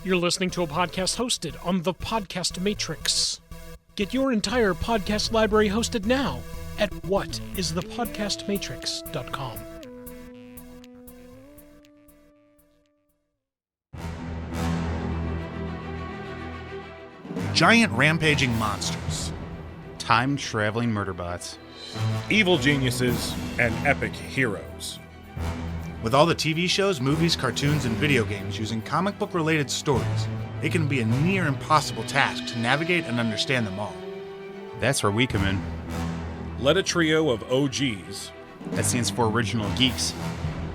You're listening to a podcast hosted on the Podcast Matrix. Get your entire podcast library hosted now at whatisthepodcastmatrix.com. Giant rampaging monsters. Time-traveling murder bots. Evil geniuses and epic heroes. With all the TV shows, movies, cartoons, and video games using comic book-related stories, it can be a near impossible task to navigate and understand them all. That's where we come in. Let a trio of OGs, That stands for Original Geeks,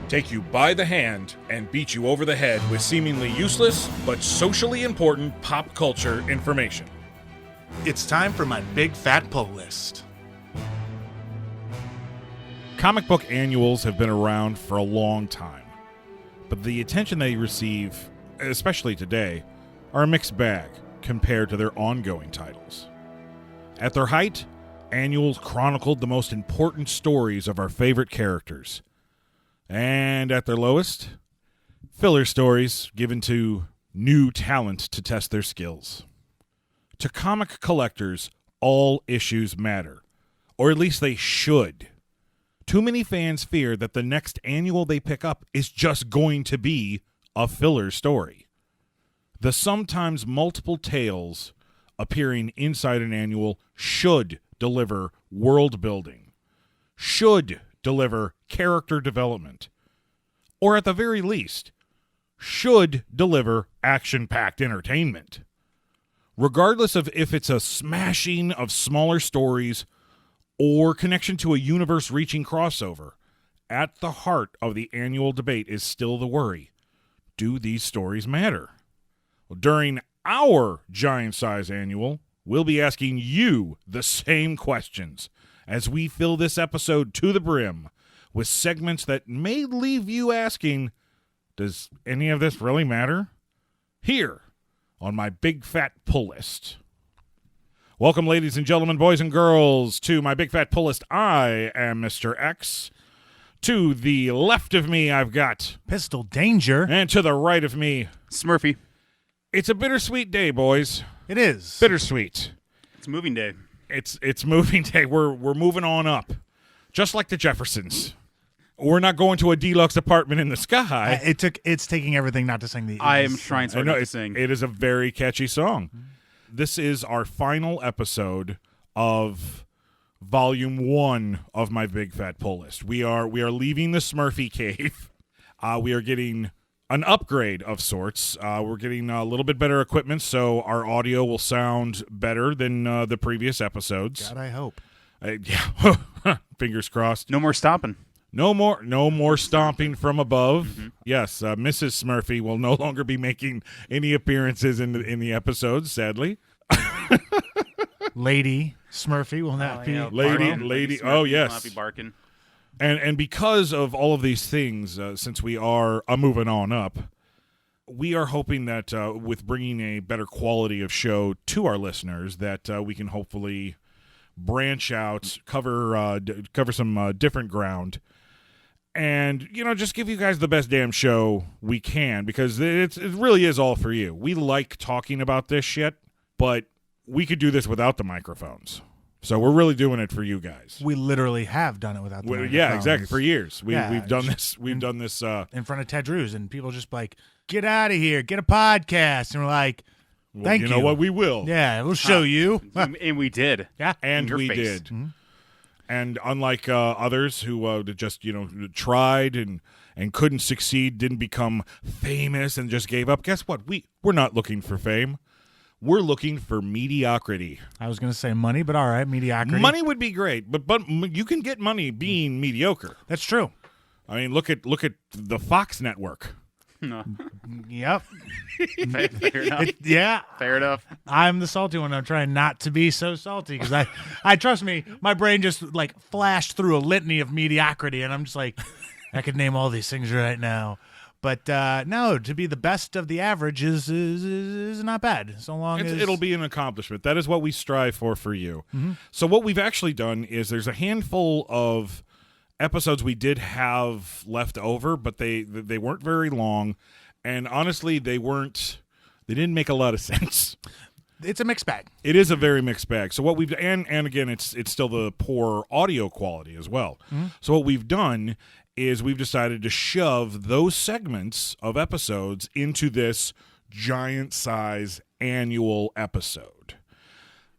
take you by the hand and beat you over the head with seemingly useless but socially important pop culture information. It's time for my big fat pull list. Comic book annuals have been around for a long time, but the attention they receive, especially today, are a mixed bag compared to their ongoing titles. At their height, annuals chronicled the most important stories of our favorite characters. And at their lowest, filler stories given to new talent to test their skills. To comic collectors, all issues matter, or at least they should. Too many fans fear that the next annual they pick up is just going to be a filler story. The sometimes multiple tales appearing inside an annual should deliver world building, should deliver character development, or at the very least, should deliver action-packed entertainment. Regardless of if it's a smashing of smaller stories or connection to a universe-reaching crossover, at the heart of the annual debate is still the worry: do these stories matter? Well, during our giant-size annual, we'll be asking you the same questions as we fill this episode to the brim with segments that may leave you asking, does any of this really matter? Here on my big fat pull list. Welcome, ladies and gentlemen, boys and girls, to my big fat pull list. I am Mr. X. To the left of me, I've got Pistol Danger. and to the right of me, Smurfy. it's a bittersweet day, boys. It is. Bittersweet. It's moving day. It's moving day. We're moving on up, just like the Jeffersons. We're not going to a deluxe apartment in the sky. It's taking everything not to sing the. I am trying so I hard know not to sing. it is a very catchy song. This is our final episode of Volume 1 of my big fat pull list. We are leaving the Smurfy cave. We are getting an upgrade of sorts. We're getting a little bit better equipment, so our audio will sound better than the previous episodes. God, I hope. Yeah, fingers crossed. No more stopping. No more stomping from above. Mm-hmm. Yes, Mrs. Smurfy will no longer be making any appearances in the episodes, sadly. Lady Smurfy will not be. Lady. Smurfy Oh, will yes. not be barking. And because of all of these things, since we are moving on up, we are hoping that with bringing a better quality of show to our listeners, that we can hopefully branch out, cover some different ground, and just give you guys the best damn show we can, because it really is all for you. We like talking about this shit, but we could do this without the microphones. So we're really doing it for you guys. We literally have done it without the microphones. Yeah, exactly. For years, we've done this. We've done this in front of Ted Drews, and people just like, get out of here, get a podcast, and we're like, thank you. You know what? We will. Yeah, we'll show you. And we did. Yeah, and we face. did. Mm-hmm. And unlike others who just tried and couldn't succeed, didn't become famous, and just gave up, guess what? We're not looking for fame. We're looking for mediocrity. I was going to say money, but all right, mediocrity. Money would be great, but you can get money being mediocre. That's true. I mean, look at the Fox network. No. Yep. Fair enough. Yeah. Fair enough. I'm the salty one. I'm trying not to be so salty because I trust me, my brain just like flashed through a litany of mediocrity, and I'm just like, I could name all these things right now. But no, to be the best of the average is not bad. So long as it'll be an accomplishment. That is what we strive for you. Mm-hmm. So what we've actually done is there's a handful of episodes we did have left over, but they weren't very long, and honestly, they weren't They didn't make a lot of sense. It's a mixed bag. It is a very mixed bag. So what we've and again, it's still the poor audio quality as well. Mm-hmm. So what we've done is we've decided to shove those segments of episodes into this giant size annual episode.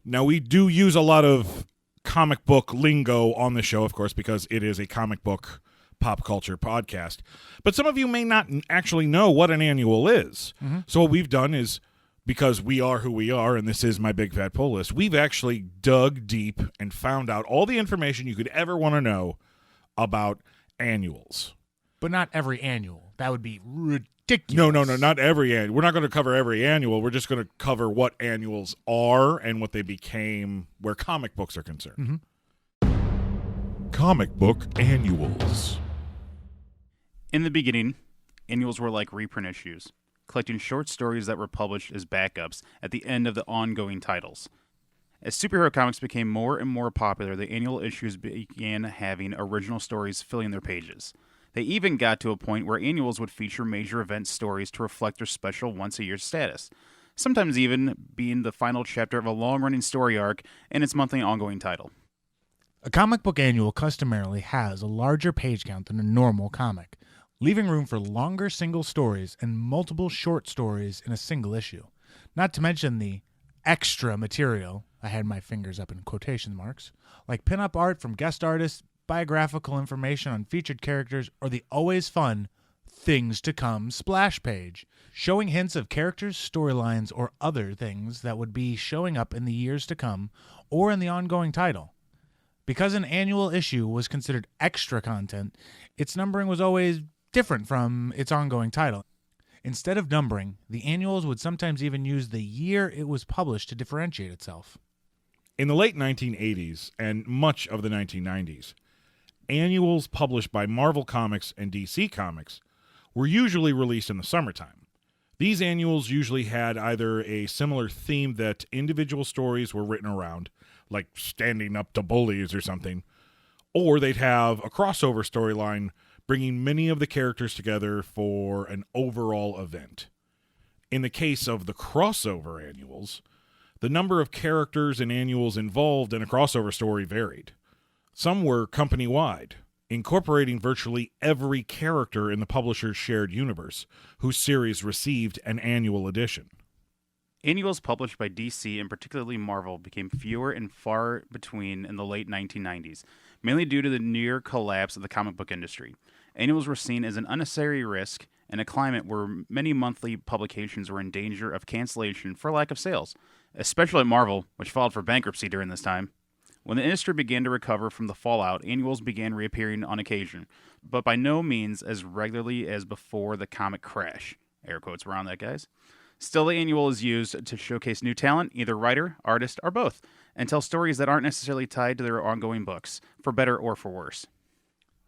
Now, we do use a lot of comic book lingo on the show, of course, because it is a comic book pop culture podcast. But some of you may not actually know what an annual is. Mm-hmm. So what we've done is, because we are who we are, and this is my big fat pull list, we've actually dug deep and found out all the information you could ever want to know about annuals. But not every annual. That would be ridiculous. No, not every annual. We're not going to cover every annual. We're just going to cover what annuals are and what they became where comic books are concerned. Mm-hmm. Comic book annuals. In the beginning, annuals were like reprint issues, collecting short stories that were published as backups at the end of the ongoing titles. As superhero comics became more and more popular, the annual issues began having original stories filling their pages. They even got to a point where annuals would feature major event stories to reflect their special once-a-year status, sometimes even being the final chapter of a long-running story arc in its monthly ongoing title. A comic book annual customarily has a larger page count than a normal comic, leaving room for longer single stories and multiple short stories in a single issue. Not to mention the extra material, I had my fingers up in quotation marks, like pinup art from guest artists, biographical information on featured characters, or the always fun Things to Come splash page, showing hints of characters, storylines, or other things that would be showing up in the years to come or in the ongoing title. Because an annual issue was considered extra content, its numbering was always different from its ongoing title. Instead of numbering, the annuals would sometimes even use the year it was published to differentiate itself. In the late 1980s and much of the 1990s, annuals published by Marvel Comics and DC Comics were usually released in the summertime. These annuals usually had either a similar theme that individual stories were written around, like Standing Up to Bullies or something, or they'd have a crossover storyline bringing many of the characters together for an overall event. In the case of the crossover annuals, the number of characters and annuals involved in a crossover story varied. Some were company-wide, incorporating virtually every character in the publisher's shared universe, whose series received an annual edition. Annuals published by DC and particularly Marvel became fewer and far between in the late 1990s, mainly due to the near collapse of the comic book industry. Annuals were seen as an unnecessary risk in a climate where many monthly publications were in danger of cancellation for lack of sales, especially at Marvel, which filed for bankruptcy during this time. When the industry began to recover from the fallout, annuals began reappearing on occasion, but by no means as regularly as before the comic crash. Air quotes around that, guys. Still, the annual is used to showcase new talent, either writer, artist, or both, and tell stories that aren't necessarily tied to their ongoing books, for better or for worse.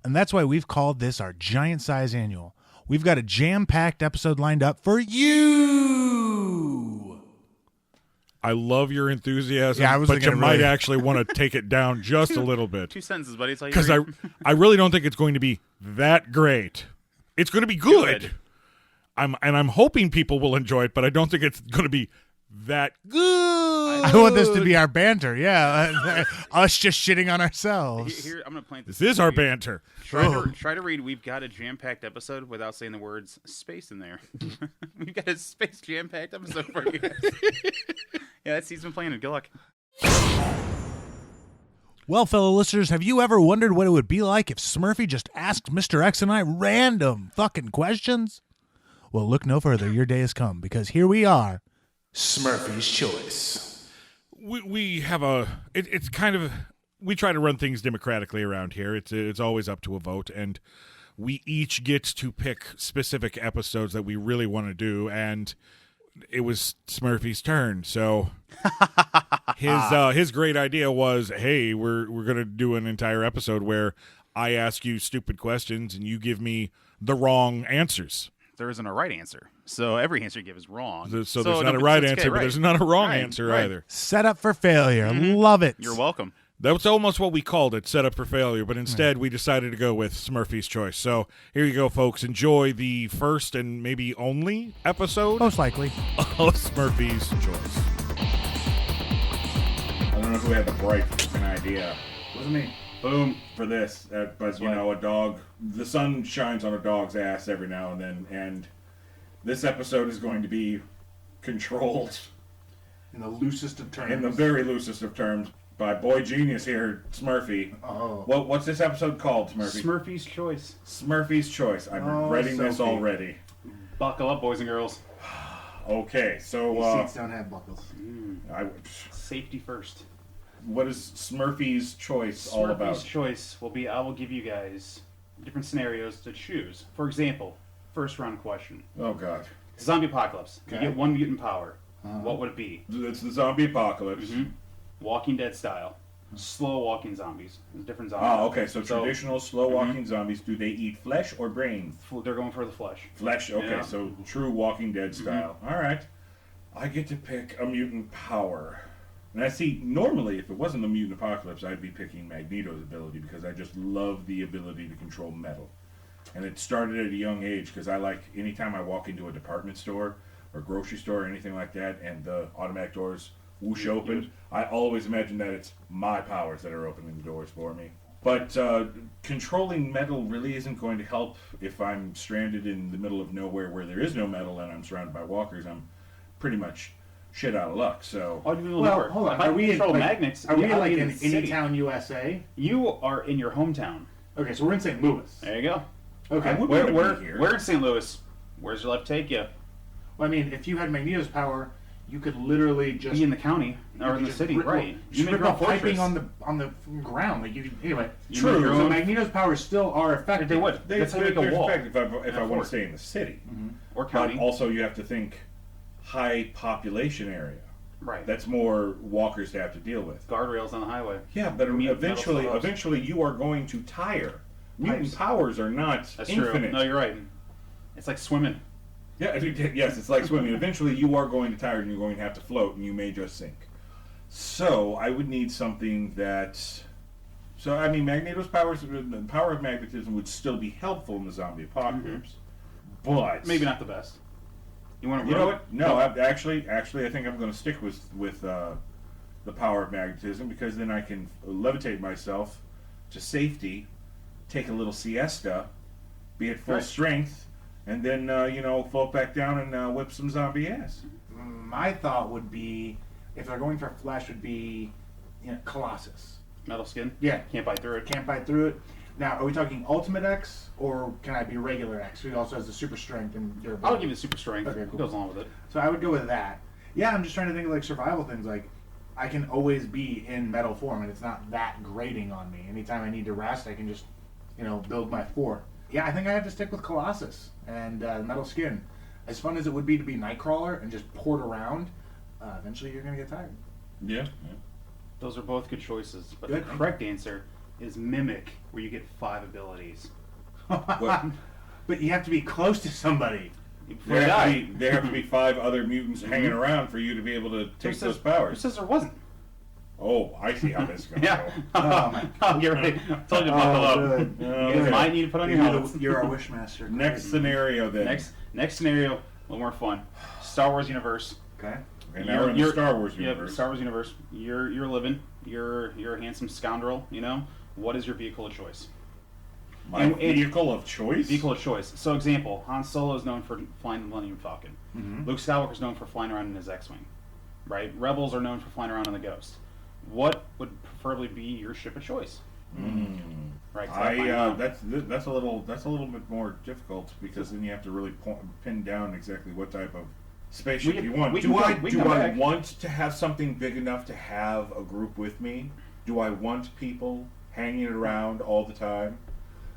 And that's why we've called this our giant size annual. We've got a jam-packed episode lined up for you! I love your enthusiasm, Yeah, I was but you thinking might really- actually want to take it down just a little bit. 2 sentences, buddy. That's all you Because read. I really don't think it's going to be that great. It's going to be good. I'm hoping people will enjoy it, but I don't think it's going to be that good. I want this to be our banter, yeah. Us just shitting on ourselves. Here, I'm going to plant this. This is our banter. Try to read. We've got a jam-packed episode without saying the words space in there. We've got a space jam-packed episode for you guys. Yeah, that's season planning. Good luck. Well, fellow listeners, have you ever wondered what it would be like if Smurfy just asked Mr. X and I random fucking questions? Well, look no further. Your day has come, because here we are, Smurfy's Choice. We have it's kind of, we try to run things democratically around here. It's always up to a vote, and we each get to pick specific episodes that we really want to do, and it was Smurfy's turn. So his great idea was, hey, we're going to do an entire episode where I ask you stupid questions and you give me the wrong answers. There isn't a right answer, so every answer you give is wrong. So there's not a right answer, but there's not a wrong answer either. Set up for failure. Love it. You're welcome. That's almost what we called it, set up for failure, but instead we decided to go with Smurfy's Choice. So here you go, folks. Enjoy the first and maybe only episode Most likely. of Smurfy's Choice. I don't know who had the bright fucking idea. Wasn't me. Boom. For this, but you know, a dog, the sun shines on a dog's ass every now and then, and this episode is going to be controlled In the loosest of terms. in the very loosest of terms by boy genius here, Smurfy. Oh. What's this episode called, Smurfy? Smurfy's Choice. Smurfy's Choice. I'm regretting this Sophie. already. Buckle up, boys and girls. Okay, so These seats don't have buckles. Safety first. what is Smurfy's Choice all about? Smurfy's Choice will be, I will give you guys different scenarios to choose. For example, first round question. Oh God, Zombie apocalypse. Okay. You get one mutant power. What would it be? it's the zombie apocalypse. Walking Dead style. Slow walking zombies. There's different zombies. Oh, okay. So traditional slow walking zombies. Do they eat flesh or brains? They're going for the flesh. Flesh. Okay, Yeah. so true Walking Dead style. All right. I get to pick a mutant power. And I see, normally, if it wasn't the mutant apocalypse, I'd be picking Magneto's ability because I just love the ability to control metal. And it started at a young age because I like, anytime I walk into a department store or grocery store or anything like that and the automatic doors whoosh open, I always imagine that it's my powers that are opening the doors for me. But controlling metal really isn't going to help if I'm stranded in the middle of nowhere where there is no metal and I'm surrounded by walkers. I'm pretty much shit out of luck. So All you do Well, hold on. If I Are we in, control like, magnets? Are we I'll like be in the city. Anytown, USA? You are in your hometown. Okay, so we're in St. Louis. There you go. Okay. I would Where, wanna where, be here. where in St. Louis? Where's your life take you? Well, I mean, if you had Magneto's power, you could literally just Be in the county or in the city, right? You make rip your own up piping fortress. on the ground. Like anyway. You True. make your So own- Magneto's powers still are effective. They would. That's how you make a they're wall. effective if I want fort. to stay in the city. Or But county. also you have to think high population area. Right. That's more walkers to have to deal with. Guardrails on the highway. Yeah, but Metal slabs. eventually you are going to tire. Mutant Pipes. powers are not That's infinite. true. No, you're right. It's like swimming. Yeah, yes, it's like swimming. Eventually you are going to tire and you're going to have to float and you may just sink. So I would need something that... So, I mean, Magneto's powers, the power of magnetism would still be helpful in the zombie apocalypse. But... Maybe not the best. You want to? You know what? No, actually, I think I'm going to stick with the power of magnetism because then I can levitate myself to safety, take a little siesta, be at full Right. strength, and then float back down and whip some zombie ass. My thought would be, if they're going for flesh, would be, Colossus. Metal skin. Yeah. Can't bite through it. Can't bite through it. Now, are we talking Ultimate X, or can I be regular X? Who also has the super strength and durability? I'll give you super strength. Okay, It cool. goes along with it. So I would go with that. Yeah, I'm just trying to think of like survival things. Like, I can always be in metal form, and it's not that grating on me. Anytime I need to rest, I can just, build my fort. Yeah, I think I have to stick with Colossus and metal skin. As fun as it would be to be Nightcrawler and just port around, eventually you're gonna get tired. Yeah. Those are both good choices, but Good. the correct answer is mimic, where you get 5 abilities. But you have to be close to somebody. Before you die. There have to be 5 other mutants hanging around for you to be able to Who take says- those Who powers. says there wasn't? Oh, I see how this is going to Yeah. go. I'll get ready. Told you to buckle up. good. You Okay. guys might need to put on your helmets. You're our wishmaster. Next scenario then. Next scenario, a little more fun. Star Wars universe. Okay. Okay, now we're in the Star Wars Yep, universe. Star Wars universe. You're living. You're a handsome scoundrel. What is your vehicle of choice? My and- vehicle of choice? Vehicle of choice. So, example: Han Solo is known for flying the Millennium Falcon. Luke Skywalker is known for flying around in his X-wing. Right. Rebels are known for flying around in the Ghost. What would preferably be your ship of choice? Right. 'cause I find out. That's a little bit more difficult because then you have to really pin down exactly what type of spaceship We can- you want. we Do can I come- we can come back. want to have something big enough to have a group with me? Do I want people hanging around all the time?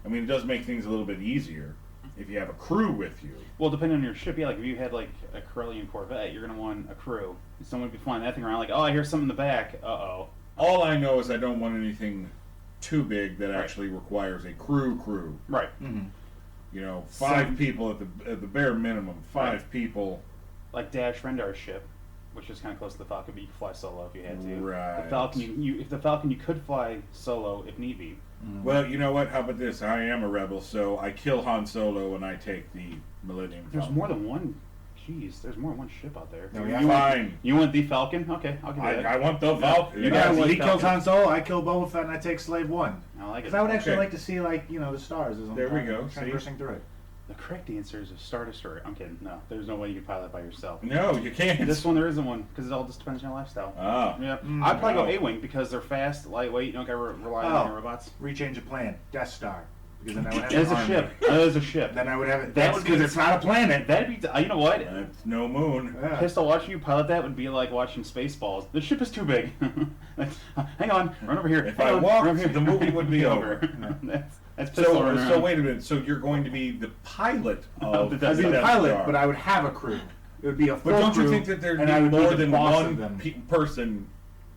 I mean, it does make things a little bit easier if you have a crew with you. Well, depending on your ship, yeah. Like if you had like a Corellian Corvette, you're gonna want a crew. Someone would be flying that thing around. Like, oh, I hear something in the back. Uh-oh. All I know is I don't want anything too big that actually requires a crew. Right. 5 people at the bare minimum. 5 people. Like Dash Rendar's ship. which is kind of close to the Falcon, but you could fly solo if you had to. Right. The Falcon, if the Falcon, you could fly solo if need be. Well, you know what? How about this? I am a rebel, so I kill Han Solo and I take the Millennium Falcon. There's more than one. Jeez, there's more than one ship out there. No, yeah, fine. You want the Falcon? Okay, I'll give you that. I want the Falcon. You Yeah, got so one he kills Falcon. Han Solo, I kill Boba Fett, and I take Slave One. I like it. Because I would actually Okay. like to see, like, the stars as I'm There we go, traversing through it. The correct answer is a Star Destroyer. I'm kidding. No, there's no way you can pilot by yourself. No, you can't. This one, there isn't one, because it all just depends on your lifestyle. Ah. Yeah, I'd probably wow. go A-Wing because they're fast, lightweight, you don't got to rely on your robots. Rechange of plan. Death Star. Because then I would have It's an a army. ship. That is a ship. Then I would have it. That That's would be because it's not a planet. That'd be, you know what? It's no moon. Yeah. Pistol watching you pilot that would be like watching Spaceballs. The ship is too big. Hang on, run over here. If Hang I on, walked, run over here. the movie would be over. That's pistol running So around. wait a minute. So you're going to be the pilot of the the Death I'd be the Death pilot, Star. but I would have a crew. It would be a full But don't crew, you think that there'd and be I would be more the than boss of one them. person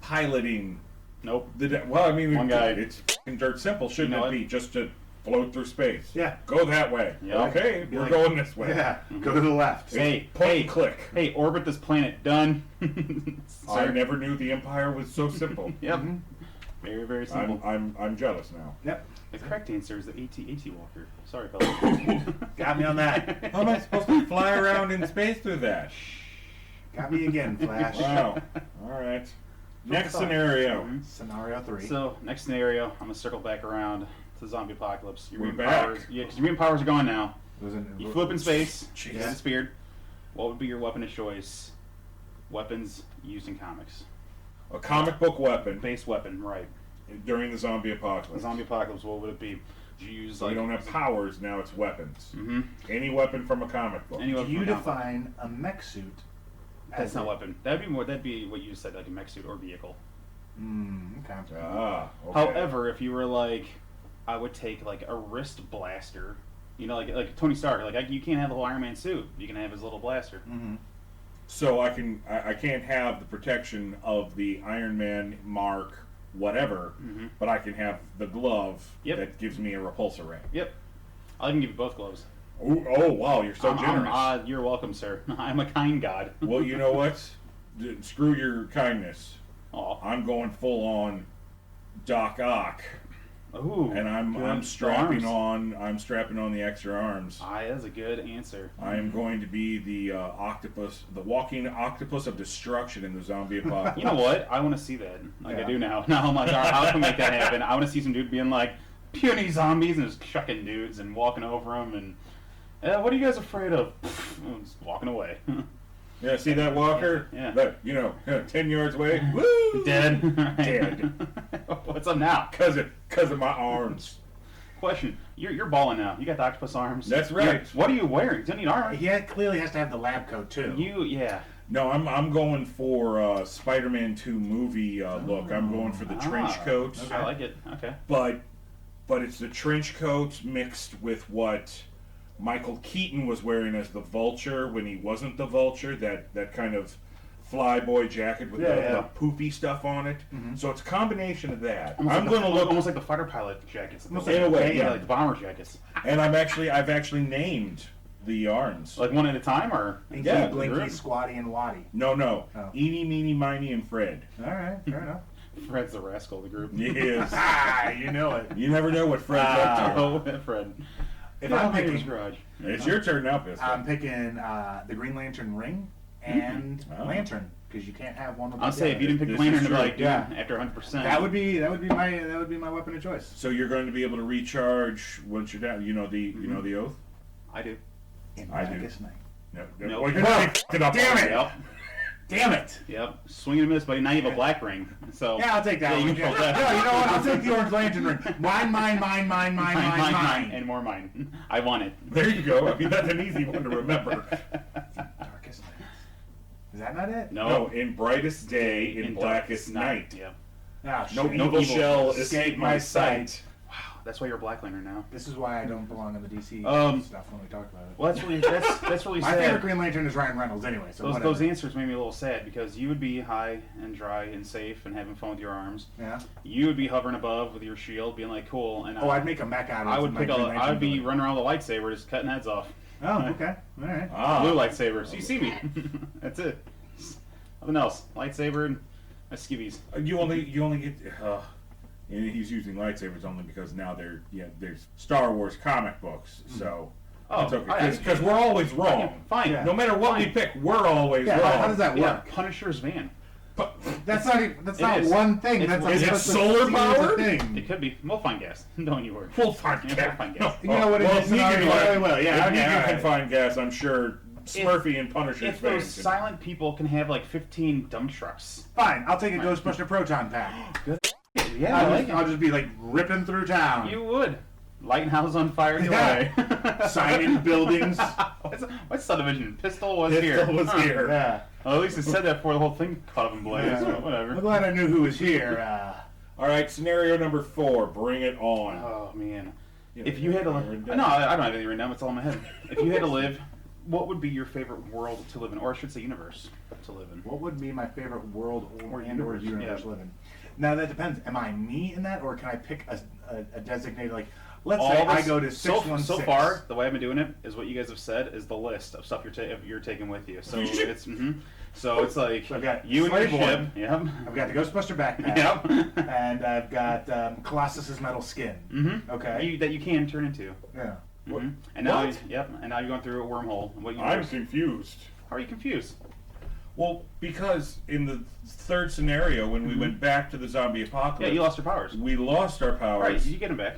piloting Nope. well, I mean, One guy. it's f***ing dirt simple, shouldn't You know it be? Just to float through space. Yeah. Go that way. Yeah. Okay, Be we're like- going this way. Yeah, go to the left. Hey, Point hey, and click. hey, orbit this planet. Done. I Sir. never knew the Empire was so simple. Yep. Very, very simple. I'm jealous now. Yep, The correct answer is the AT-AT Walker. Sorry, fellas. got me on that. How am I supposed to fly around in space through that? Got me again, Flash. Wow. All right. Next scenario. Scenario 3. So, next scenario, I'm going to circle back around to zombie apocalypse. Your We're mutant back. powers, yeah, because your mutant powers are gone now. Wasn't- You flew up in space, Jeez. you disappeared. What would be your weapon of choice? Weapons used in comics. A comic book weapon Base weapon, right. during the zombie apocalypse. The zombie apocalypse, what would it be? Would you use So we don't have powers, now it's weapons. Mm-hmm. Any weapon from a comic book. Any Do weapon you from a comic book. define a mech suit That's as not weapon. That'd be what you just said, like a mech suit or vehicle. Okay. Ah, okay. However, if you were like, I would take like a wrist blaster. You know, like Tony Stark. Like you can't have the whole Iron Man suit. You can have his little blaster. So I can't have the protection of the Iron Man mark, whatever, but I can have the glove Yep. that gives me a repulsor ray. Yep. I can give you both gloves. Oh wow, you're so generous. You're welcome, sir. I'm a kind god. Well, you know what? Screw your kindness. Aw. I'm going full on Doc Ock, Ooh. and I'm good. strapping Arms. on the extra arms. That's a good answer. I am going to be the octopus, the walking octopus of destruction in the zombie apocalypse. You know what? I want to see that. Like I Yeah. do now. Now I'm like, all right, how can we make that happen? I want to see some dude being like, puny zombies and just chucking dudes and walking over them and, what are you guys afraid of? And just walking away. Yeah, see that walker? Yeah. That, 10 yards away. Woo! Dead. Dead. What's up now? Cause of my arms. Question: You're balling now. You got the octopus arms. That's right. What are you wearing? You don't need armor. He clearly has to have the lab coat too. Yeah. No, I'm going for Spider-Man 2 movie look. I'm going for the trench coat. I like it. Okay. But it's the trench coat mixed with what Michael Keaton was wearing as the Vulture when he wasn't the Vulture. That kind of flyboy jacket with the poofy stuff on it. So it's a combination of that. I'm going to look almost like the fighter pilot jackets. In a way, yeah. Like the bomber jackets. And I've actually named the arms. Like one at a time, or Inky, Yeah, Blinky, group. Squatty, and Waddy. No. Oh. Eeny, meeny, miny, and Fred. All right, fair enough. Fred's the rascal of the group. Yes. You know it. You never know what Fred's up to. Oh, Fred. If Yeah, I'm Neighbor's picking, garage. It's your turn now, Pistol. I'm picking the Green Lantern ring and Oh. Lantern because you can't have one. I'll say if you didn't pick This Lantern, is it'd be true. like, dude, Yeah. after 100%. that would be my weapon of choice. So you're going to be able to recharge once you're down. You know the oath. I do. In I do. Blackest Night. No. Nope. Well, you're already fucking up Damn on it! Yep. Damn it! Yep. Swing and a miss, but now you have a black ring. So Yeah, I'll take that Yeah, one. you can Yeah, control that. you know what? I'll take the Orange Lantern ring. Mine. and more mine. I want it. There you go. I mean, that's an easy one to remember. Darkest Night. Is that not it? No, in brightest day, in blackest night. Yep. Ah, No shit. evil shall escape my sight. Wow, that's why you're a Black Lantern now. This is why I don't belong in the DC stuff when we talk about it. Well, that's really My sad. favorite Green Lantern is Ryan Reynolds anyway, so Those whatever. answers made me a little sad because you would be high and dry and safe and having fun with your arms. Yeah. You would be hovering above with your shield, being like cool. And Oh, I'd make a mech out of it. I would with pick my a. Green Lantern I'd be ability. running around with a lightsaber, just cutting heads off. Oh, okay. All right. Ah. Blue lightsaber. So you see me. That's it. Nothing else. Lightsaber and my skivvies. You only get. And he's using lightsabers only because now there's Star Wars comic books, so it's okay. Because we're always wrong. Fine. Yeah. No matter what we pick, we're always wrong. How does that work? Yeah, Punisher's van. That's not is. one thing. It's- That's is it solar powered? thing. It could be. We'll find gas. Don't you worry. We'll find Yeah, gas. we'll find gas. You know what it well, is? Negan Scenario? can- Really well, yeah, If okay, Negan all can right. find gas, I'm sure Smurfy and Punisher's If those fans can- silent people can have like 15 dump trucks. Fine, I'll take a Ghostbuster Proton Pack. Yeah, I'll just be like ripping through town. You would. Lighting houses on fire your way. Signing buildings. What's subdivision? Pistol was here. Pistol was here. Yeah. Well, at least it said that before the whole thing caught up in blaze. Yeah. So whatever. I'm glad I knew who was here. All right, scenario number 4. Bring it on. Oh man. Yeah, If you had to written live, down. no, I don't have anything right now. It's all in my head. If you had to live, what would be your favorite world to live in, or I should say, universe to live in? What would be my favorite world or universe, universe yeah. living? Now that depends. Am I me in that, or can I pick a designated, like, let's All say this- I go to 616. So far, the way I've been doing it is what you guys have said is the list of stuff you're taking with you. So it's so it's like So I've got you and your Slave ship. One. Yep. I've got the Ghostbuster backpack. Yep. And I've got Colossus's metal skin. Mm-hmm. Okay. That you can turn into. Yeah. Mhm. And now, What? and now you're going through a wormhole. What I'm universe? confused. How are you confused? Well, because in the third scenario, when we went back to the zombie apocalypse, Yeah, you lost your powers. we lost our powers. Right, you get them back.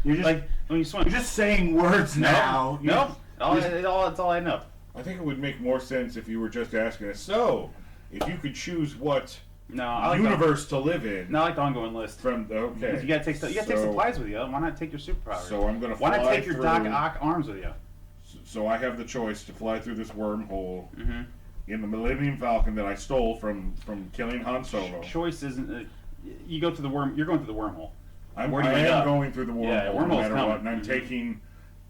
You're just Like when you swim. you're just saying words now. No, it's all adding up. I think it would make more sense if you were just asking us, so, if you could choose what No, I like universe to live in No, I like the ongoing list. from the, okay. Because you gotta take stuff. You gotta take So- supplies with you. Why not take your superpowers? So I'm gonna Why not fly take your through- Doc Ock arms with you? So I have the choice to fly through this wormhole Mm-hmm. in the Millennium Falcon that I stole from killing Han Solo. Choice isn't. You go through the worm. You're going through the wormhole. I Where do you end am up? going through the wormhole, Yeah, no wormhole's matter coming. what, and I'm Mhm. taking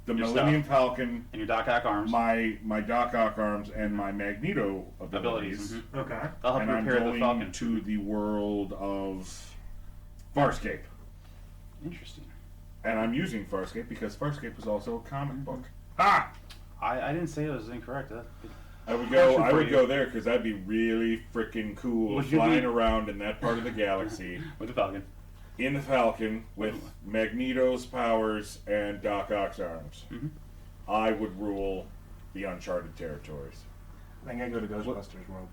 the Your Millennium stuff. Falcon, And your Doc Ock arms. my Doc Ock arms, and my Magneto abilities, Mhm. Okay. They'll help and you I'm repair the going Falcon. to the world of Farscape. Interesting. And I'm using Farscape because Farscape is also a comic book. Ah! I didn't say it was incorrect. I would Question for go you. there because that'd be really freaking cool Would you flying be- around in that part of the galaxy With the Falcon. in the Falcon with Magneto's powers and Doc Ock's arms. Mhm. I would rule the uncharted territories. I think I go to Ghostbusters world.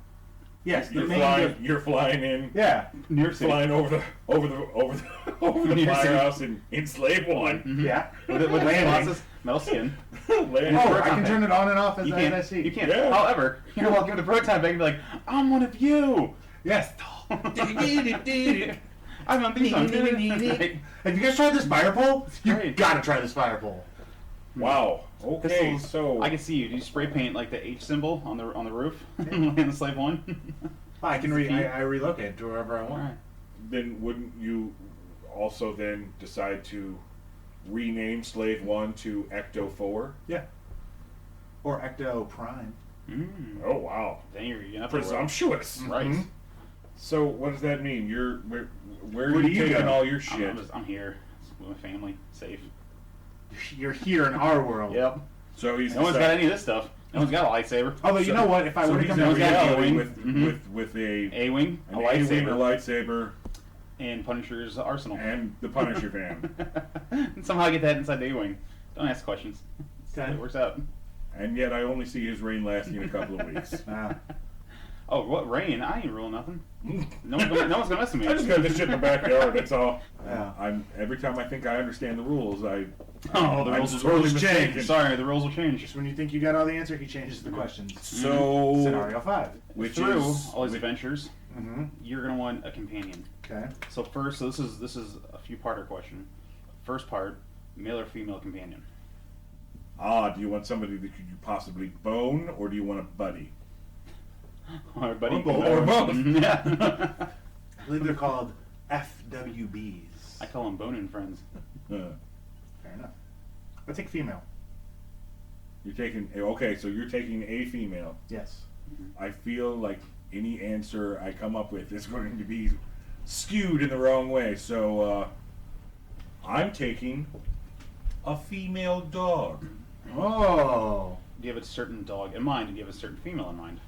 Yes, the You're main flying. You're flying in. Yeah. New York City. Flying over the New York City. firehouse in Slave One. Mhm. Yeah. With the Landing. Colossus metal skin. Landing. Oh, Proton I can pack. turn it on and off as You I can't. see. You can't. Yeah. However, you're walking with the proton pack and be like, I'm one of you. Yes. I'm on these ones. Right. Have you guys tried this fire pole? You Great. gotta try this fire pole. Wow. Okay. Pistols. So I can see you. Do you spray paint like the H symbol on the roof in the Slave One? I can I relocate to wherever I want. Alright. then wouldn't you also then decide to rename Slave 1 to Ecto 4? Yeah. Or Ecto Prime. Mm. Oh, wow. Then you're up Presumptuous. Right. Mhm. So what does that mean? Where Where are do you you taking go? all your shit? I'm here with my family, safe. You're here in our world. Yep. So he's No one's got decided- any of this stuff. No one's got a lightsaber. Although you know what, if I so were to he's come in down One's got here, a reality A-wing. with a A-wing, a an A-wing, a lightsaber, lightsaber, and Punisher's arsenal. and the Punisher van. And somehow I get that inside the A-wing. Don't ask questions. Okay. It works out. And yet I only see his reign lasting a couple of weeks. Oh, what rain? I ain't rule nothing. No one's gonna mess with me. I just got this shit in the backyard. That's all. Yeah. I'm every time I think I understand the rules, Oh, the I'm rules will totally change. mistaken. Sorry, the rules will change. Just when you think you got all the answer, he changes the questions. So Scenario 5. which Through is all these adventures, Mm-hmm. you're gonna want a companion. Okay. So first, this is a few parter question. First part, male or female companion? do you want somebody that you could possibly bone, or do you want a buddy? Or buddy? Or both. Or both. Yeah. I believe they're called FWBs. I call them bone-in friends. Fair enough. Let's take female. You're taking okay, so you're taking a female. Yes. I feel like any answer I come up with is going to be skewed in the wrong way. So I'm taking a female dog. Oh. have a certain dog in mind? Do you have a certain female in mind?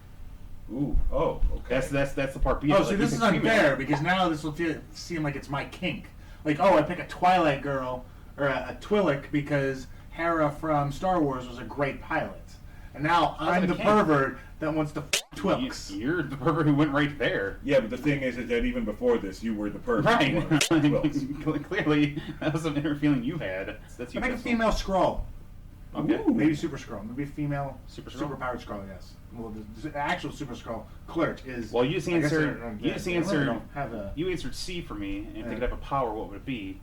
Ooh. Oh. Okay. That's the part B. Oh, so this is unfair because now this will seem like it's my kink. Like, oh, I pick a Twilight girl or a Twi'lek because Hera from Star Wars was a great pilot, and now How's it I'm a the kink? pervert that wants to Twi'leks. You're the pervert who went right there. Yeah, but the thing is that even before this, you were the pervert. Right. who wanted Twilks. Clearly, that was some inner feeling you had. That's you. I make a Crystal. female Skrull. Okay. Maybe Super Skrull. Maybe a female Super Skrull? superpowered Skrull. Yes. Well, the actual Super Skrull Clerk is. Well, you just I guess answered. they're- You just they really answered. don't have a. You answered C for me, and if they Yeah. could have a power, what would it be?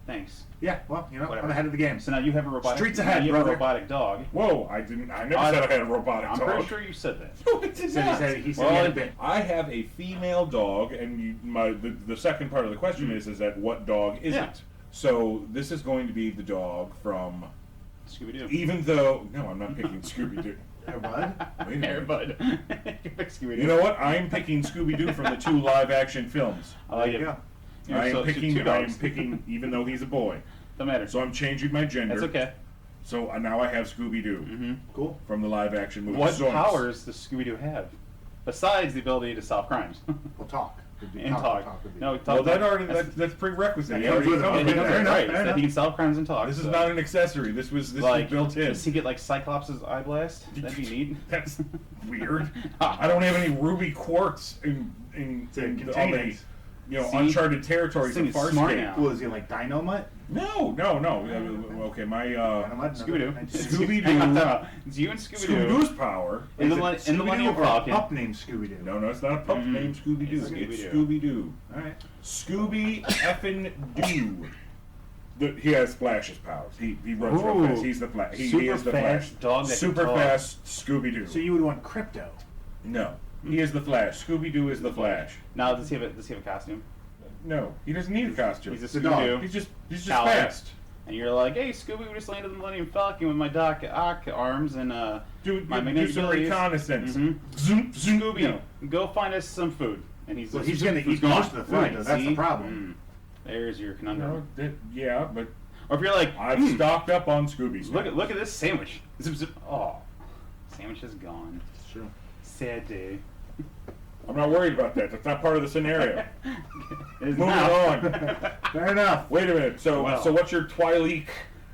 Thanks. Yeah. Well, you know, Whatever. I'm ahead of the game. So now you have a robotic. Streets ahead, you have brother. a robotic dog. Whoa! I didn't. I never said I had a robotic I'm dog. pretty sure you said that. No, I did So not. he said Well, he had a bit. I have a female dog, and the second part of the question is that what dog is Yeah. it? So this is going to be the dog from. Scooby Doo. Even though no, I'm not picking Scooby Doo. Hey, bud. Wait a minute. Bud. You pick Scooby Doo. You know what? I'm picking ScoobyOo from the 2 live-action films. I like There it. you go. You're I so- am picking. two I am dogs. picking, even though he's a boy. Don't matter. So I'm changing my gender. That's okay. So now I have Scooby Doo Mm-hmm. Cool. from the live-action movie. What Zoinks. powers does Scooby Doo have besides the ability to solve crimes We'll talk. Would be- and talk? would be- No, talk. Well, that already that's- that's prerequisite. That He comes already with it. comes yeah, with he that. does Fair it enough, right. fair That enough. he can solve crimes and talk. This is so. not an accessory. This was built in. Does he get like Cyclops' eye blast? That'd be neat. That's weird. I don't have any ruby quartz in To all contain the it. See? uncharted territories This of thing is smart Farscape. now. Cool. Is he like Dynamite? No. Okay, my Dynamite? Scooby-Doo. Scooby-Doo. Hang on, time out. It's you and Scooby Scooby Doo. Doo's power. In the Is it Millennium Scooby-Doo or a Falcon. pup named Scooby-Doo? No, it's not a pup Mm-mm. named Scooby Doo. It's It's Scooby-Doo. Scooby Doo. All right. Scooby effing Doo. He has Flash's powers. He runs real Ooh. fast. He's the Flash. He Super is the fast Flash. dog that can Super talk. fast Scooby Doo. So you would want Crypto. No, he is the Flash. Scooby Doo is the Flash. Now does he have a costume? No, he doesn't need a costume. He's a The dog. Scooby Doo. He's just Alex. fast. And you're like, hey, Scooby, we just landed the Millennium Falcon with my Doc Ock arms and Do my do magnetic some abilities. reconnaissance. Mhm. Zoom, zoom, Scooby, you know. go find us some food. And he's Well, like, he's gonna "Food's eat gone." most of the food, Right, though. That's the see? problem. There's your No, conundrum. yeah, but Or if you're like, I've stocked up on Scooby. look at this sandwich. Zip, zip. Oh, sandwich is gone. It's true. Sad day. I'm not worried about that. That's not part of the scenario. It is Moving now. on. Fair enough. Wait a minute. So Well. what's your Twi'lek?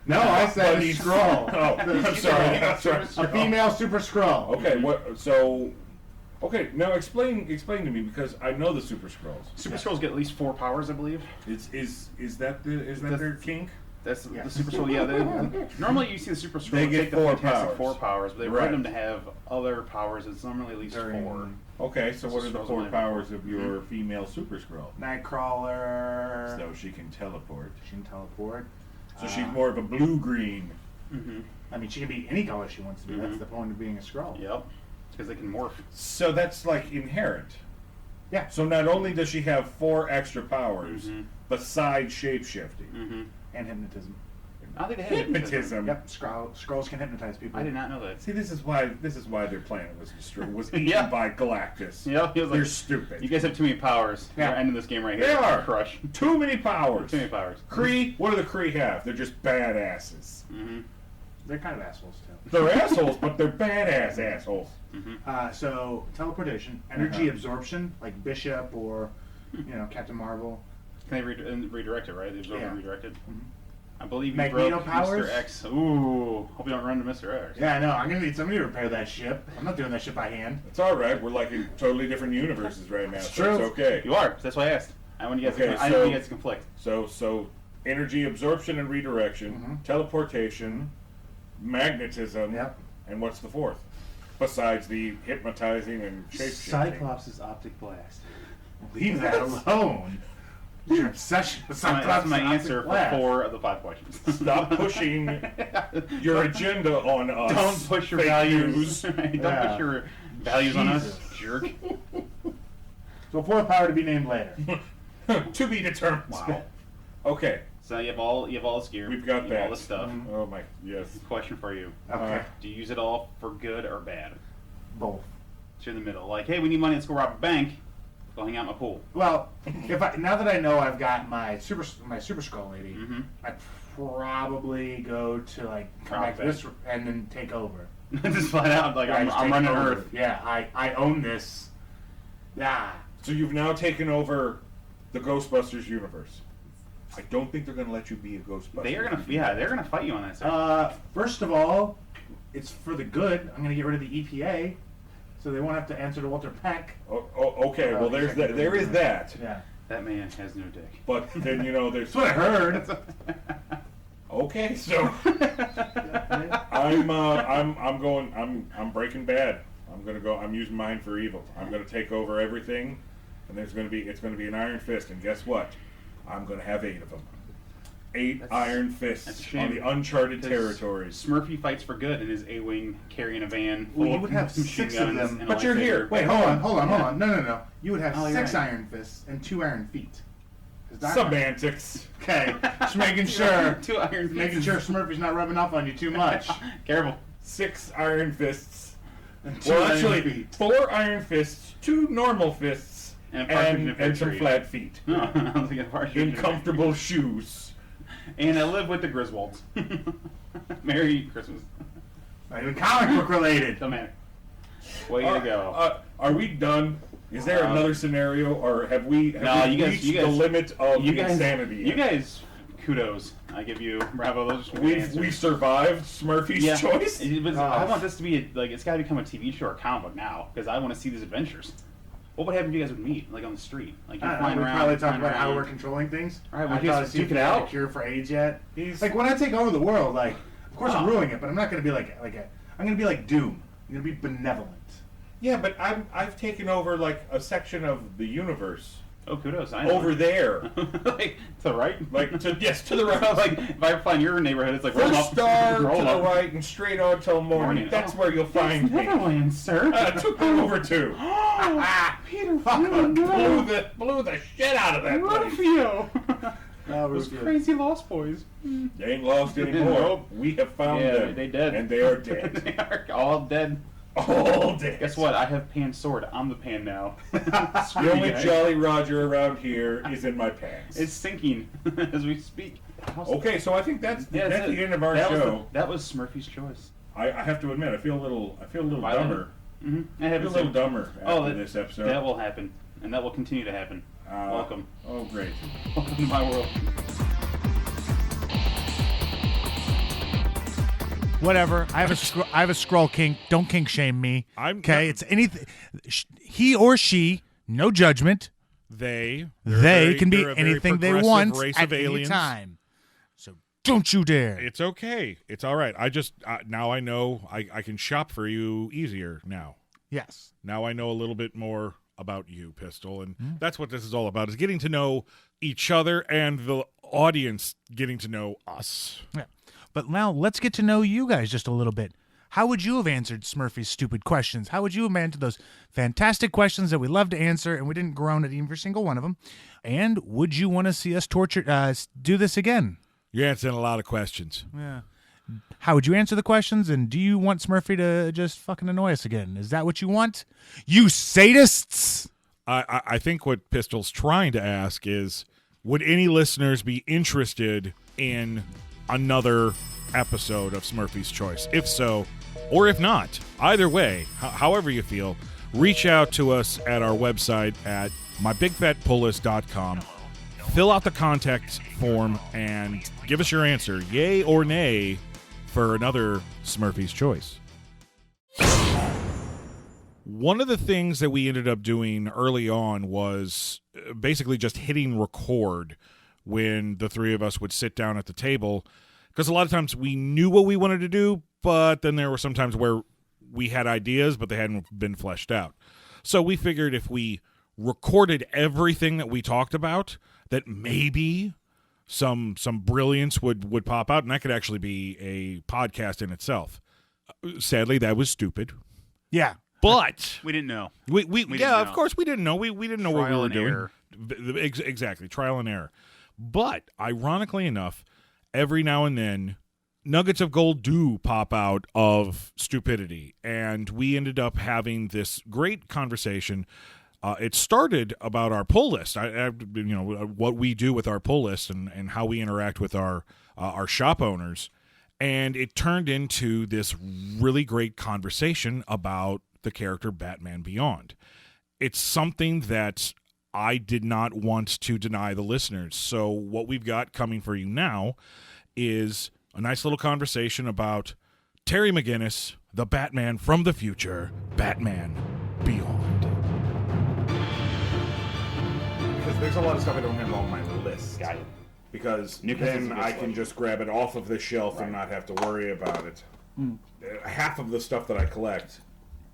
No, I said a buddy? Skrull. Oh, I'm sorry. I'm sorry. A female Super Skrull. Okay, what? So, okay. Now explain to me because I know the Super Skrulls. Super Skrulls get at least 4 powers, I believe. Is that their kink? That's Yeah. the Super Scroll. Yeah, normally you see the Super Scroll They get take the 4 Fantastic powers. 4 powers, but they Right. write them to have other powers. It's normally at least 4. Okay, so what are the Skrulls 4 only- powers of your female Super Skrull? Nightcrawler. So she can teleport. She can teleport. So she's more of a blue-green. Mm-hmm. I mean, she can be any color she wants to be. That's Mhm. the point of being a Skrull. Yep, because they can morph. So that's like inherent. Yeah. So not only does she have 4 extra powers, Mhm. besides shape-shifting. Mm-hmm. And hypnotism. I think they have Hypnotism. Yep. Skrulls can hypnotize people. I did not know that. See, this is why their planet was destroyed. Was eaten Yeah. by Galactus. Yep, he was They're like, stupid. you guys have too many powers. Yeah. We're ending this game right here. They are. Crush. Too many powers. Too many powers. Kree, what do the Kree have? They're just badasses. Mm-hmm. They're kind of assholes too. They're assholes, but they're badass assholes. So teleportation, energy absorption, like Bishop or Captain Marvel. Can they redirect it, right? They absorb Yeah. and redirect it. Mhm. I believe you Magneto broke powers? Mr. X. Ooh, hope you don't run into Mr. X. Yeah, I know. I'm gonna need somebody to repair that ship. I'm not doing that ship by hand. It's all right. We're like in totally different universes right now, so true. it's okay. You are. That's why I asked. I want you guys. Okay, I know so- you guys conflict. So energy absorption and redirection, Mhm. teleportation, magnetism, Yep. and what's the 4th? Besides the hypnotizing and shape-shifting. Cyclops' optic blast. Leave that alone. Your obsession with That's my Cyclops' answer for laugh. 4 of the 5 questions. Stop pushing your agenda on us. Don't push your fake values. news. Don't Yeah. push your values on us, Jesus. jerk. So 4th power to be named later. To be determined. Wow. Okay. So you have all this gear. We've got you that. have all this stuff. Mhm. Oh my. Yes. Question for you: Okay. do you use it all for good or bad? Both. So you're in the middle. Like, hey, we need money. Let's go rob a bank. Go hang out in my pool. Well, now that I know I've got my super Skrull lady, Mm-hmm. I probably go to like come back to this and then take over. Just flat out, like I'm running Earth. Yeah, I own this. Yeah. So you've now taken over the Ghostbusters universe. I don't think they're going to let you be a Ghostbuster. They're gonna fight you on that. Sir. First of all, it's for the good. I'm going to get rid of the EPA, so they won't have to answer to Walter Peck. Okay. Well, there's that. There is that. Yeah. That man has no dick. But then there's. That's what I heard. Okay, so I'm Breaking Bad. I'm using mine for evil. I'm gonna take over everything, and it's gonna be an Iron Fist. And guess what? I'm gonna have 8 of them. 8 Iron Fists on the uncharted territories. Smurfy fights for good in his A-wing carrying a van full Well, you would have of machine 6 of guns them. and But a you're lightsaber. here. Wait, hold on. No. You would have Oh, you're 6 right. Iron Fists and 2 Iron Feet. Semantics. Okay, just making sure. 2 Iron Fists. Making sure Smurfy's not rubbing off on you too much. Careful. 6 Iron Fists. And 2 Well, Iron actually, Feet. 4 Iron Fists, 2 normal fists, And a partridge in a and pear some tree. flat feet. No, I don't think a partridge in In a pear comfortable shoes. tree. And I live with the Griswolds. Merry Christmas. Not even comic book related. Don't matter. Way to go. Are we done? Is there another scenario, or have we you reached the guys- limit of you guys, insanity? You guys, kudos. I give you bravo. Those are we answers. survived Smurfy's choice. But I want this to be it's got to become a TV show or comic book now because I want to see these adventures. What would happen if you guys would meet like on the street? Like you're flying We around. probably talk flying about how around. we're controlling things. All right, I we thought just to see if duke it we had out. a cure for AIDS yet. He's- Like when I take over the world, like of course I'm Oh. ruling it, but I'm not going to be I'm going to be like Doom. I'm going to be benevolent. Yeah, but I've taken over like a section of the universe Oh, kudos! I know. over there, like to the right. like to the right. like if I find your neighborhood, it's like roll First up, star to roll the up. right and straight on till morning. That's where you'll find me. Neverland, sir. I took that over too. Peter, blew the shit out of that place. you. Those Crazy Lost Boys. They ain't lost anymore. Nope. We have found Yeah, them. they dead. And they are dead. They are all dead. All dead. Guess what? I have Pan's sword. I'm the Pan now. The only Jolly Roger around here is in my pants. It's sinking as we speak. Okay, so I think that's Yeah, the end of our that show. that was Smurfy's choice. I have to admit, I feel a little Violent? dumber. Mm-hmm. I I have feel a little dumber after this episode. That will happen, and that will continue to happen. Welcome. Oh, great. Welcome to my world. Whatever. I have a scroll kink. Don't kink shame me. I'm okay. It's anything. He or she. No judgment. They Can be they're a very anything they progressive want race at of any aliens. time. So don't you dare. It's okay. It's all right. I just now I know I can shop for you easier now. Yes. Now I know a little bit more about you, Pistol, and that's what this is all about: is getting to know each other and the audience getting to know us. Yeah. But now let's get to know you guys just a little bit. How would you have answered Smurfy's stupid questions? How would you have answered those fantastic questions that we love to answer and we didn't groan at every single one of them? And would you want to see us do this again? You're answering a lot of questions. Yeah. How would you answer the questions? And do you want Smurfy to just fucking annoy us again? Is that what you want? You sadists! I think what Pistol's trying to ask is, would any listeners be interested in another episode of Smurfy's Choice? If so, or if not, either way, however you feel, reach out to us at our website at mybigfatpullist.com. Fill out the contact form and give us your answer, yay or nay, for another Smurfy's Choice. One of the things that we ended up doing early on was basically just hitting record when the three of us would sit down at the table, because a lot of times we knew what we wanted to do, but then there were some times where we had ideas, but they hadn't been fleshed out. So we figured if we recorded everything that we talked about, that maybe some brilliance would pop out, and that could actually be a podcast in itself. Sadly, that was stupid. Yeah. But we didn't know. We didn't yeah, of know. course we didn't know. We didn't know what we Trial were and doing. error. Exactly, trial and error. But ironically enough, every now and then, nuggets of gold do pop out of stupidity, and we ended up having this great conversation. It started about our pull list. What we do with our pull list and how we interact with our our shop owners, and it turned into this really great conversation about the character Batman Beyond. It's something that I did not want to deny the listeners. So what we've got coming for you now is a nice little conversation about Terry McGinnis, the Batman from the future, Batman Beyond. Because there's a lot of stuff I don't have on my list. Got it. Because Newcastle's then a good I can selection. just grab it off of the shelf and not have to worry about it. Half of the stuff that I collect,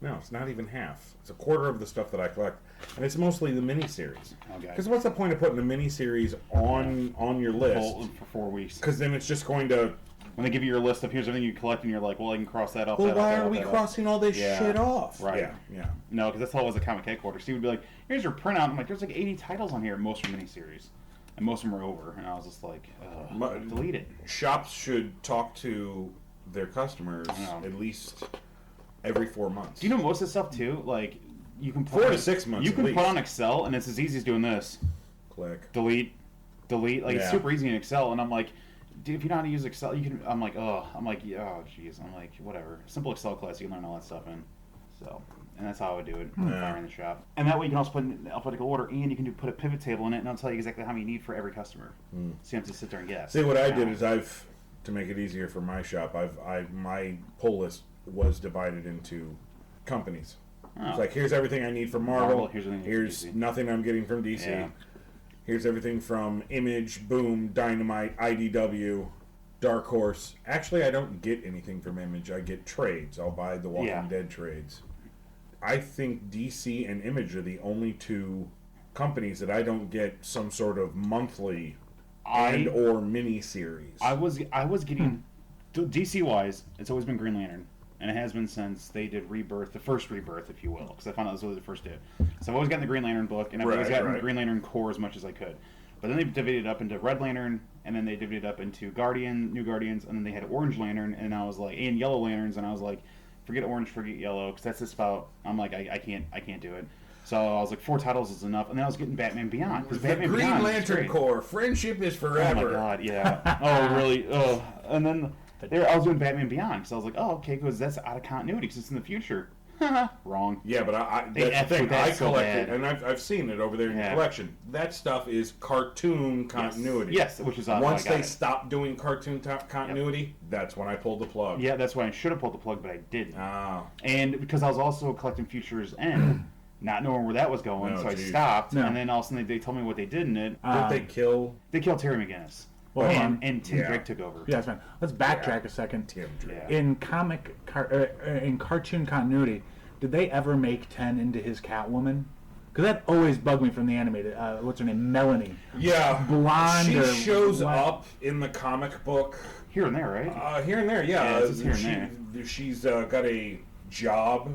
no, it's not even half. It's a quarter of the stuff that I collect, and it's mostly the miniseries. Okay. Because what's the point of putting a miniseries on your list? For 4 weeks. Because then it's just going to. When they give you your list of here's everything you collect, and you're like, well, I can cross that off. Well, that why off, are that we off, that off. crossing all this Yeah. shit off? Right. Yeah. No, because that's how it was at Comic Headquarters. He would be like, here's your printout. I'm like, there's like 80 titles on here, most are miniseries. And most of them are over. And I was just like, delete it. Shops should talk to their customers know. at least every 4 months. Do you know most of the stuff, too? Like, you can put 4 on- to 6 months You at can least. put on Excel, and it's as easy as doing this. Click. Delete. Like, it's Yeah. super easy in Excel. And I'm like, dude, if you know how to use Excel, you can. I'm like, oh, jeez. I'm like, whatever. Simple Excel class, you can learn all that stuff in. So, and that's how I would do it. Yeah. In the shop. And that way you can also put in alphabetical order, and you can put a pivot table in it, and it'll tell you exactly how many you need for every customer. So you don't have to sit there and guess. See, what I did is to make it easier for my shop, my pull list was divided into companies. Oh. It's like, here's everything I need from Marvel. Here's everything from Here's DC. nothing I'm getting from DC. Yeah. Here's everything from Image, Boom, Dynamite, IDW, Dark Horse. Actually, I don't get anything from Image. I get trades. I'll buy the Walking Dead trades. I think DC and Image are the only two companies that I don't get some sort of monthly or mini series. I was getting DC wise. It's always been Green Lantern, and it has been since they did Rebirth, the first Rebirth, if you will, because I found out this was what they first did. So I've always gotten the Green Lantern book, and I've always gotten the Green Lantern core as much as I could. But then they divided it up into Red Lantern, and then they divided it up into New Guardians, and then they had Orange Lantern, and I was like, and Yellow Lanterns, and I was like, forget Orange, forget Yellow, because that's the spout. I'm like, I can't do it. So I was like, 4 titles is enough, and then I was getting Batman Beyond. Because the Batman Green Beyond is Lantern great. Corps, friendship is forever. Oh my god, yeah. Oh, really? Oh. And then I was doing Batman Beyond, because I was like, oh, okay, because that's out of continuity, because it's in the future. Wrong. Yeah, but They that's the effed thing. that I so collected, bad. and I've seen it over there in the Yeah. collection. That stuff is cartoon continuity. Yes, which is how once I got they it. stopped doing cartoon continuity, that's when I pulled the plug. Yeah, that's why I should have pulled the plug, but I didn't. Oh. And because I was also collecting Futures End, not knowing where that was going, No, so I geez. stopped. No. And then all of a sudden they told me what they did in it. Did they kill They killed Terry McGinnis. Well, hold on. And Tim Yeah. Drake took over. Yeah, that's fine. Let's backtrack a second. Tim Drake? Yeah. In in cartoon continuity, did they ever make 10 into his Catwoman? Because that always bugged me from the animated. What's her name? Melanie. Yeah. Blonde She or shows what? up in the comic book Here and there, right? here and there. Yeah, Yeah, it's just here and she's got a job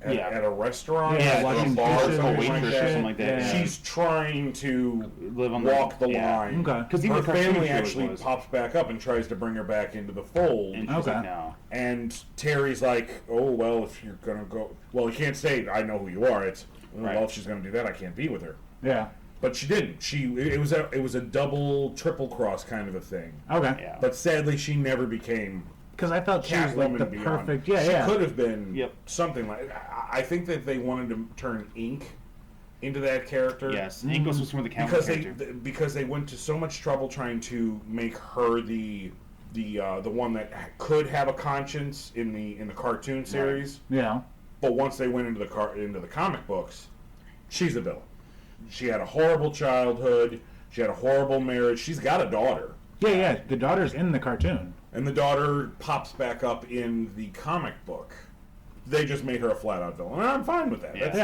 Yeah. at a restaurant, Yeah, at a washing bar, dishes, something waitress like or that. something like that, Yeah. She's trying to Live on walk the yeah. line. Okay. Because Her even the cartoon family show actually was. pops back up and tries to bring her back into the fold. And she's Okay. like, no. And Terry's like, "Oh well, if you're gonna go, well, you can't say I know who you are. It's Right. well, if she's gonna do that, I can't be with her." Yeah. But she didn't. It was a double, triple cross kind of a thing. Okay. Yeah. But sadly, she never became Because I thought she was like Catwoman the beyond. perfect. Yeah, she yeah. could have been Yep. something like. I think that they wanted to turn Ink into that character. Yes. Ink was some of the Catwoman Because character. because they went to so much trouble trying to make her the one that could have a conscience in the cartoon series. Yeah. But once they went into the comic books, she's a villain. She had a horrible childhood. She had a horrible marriage. She's got a daughter, Yeah, yeah. The daughter's in the cartoon. and the daughter pops back up in the comic book. They just made her a flat-out villain, and I'm fine with that. Yeah.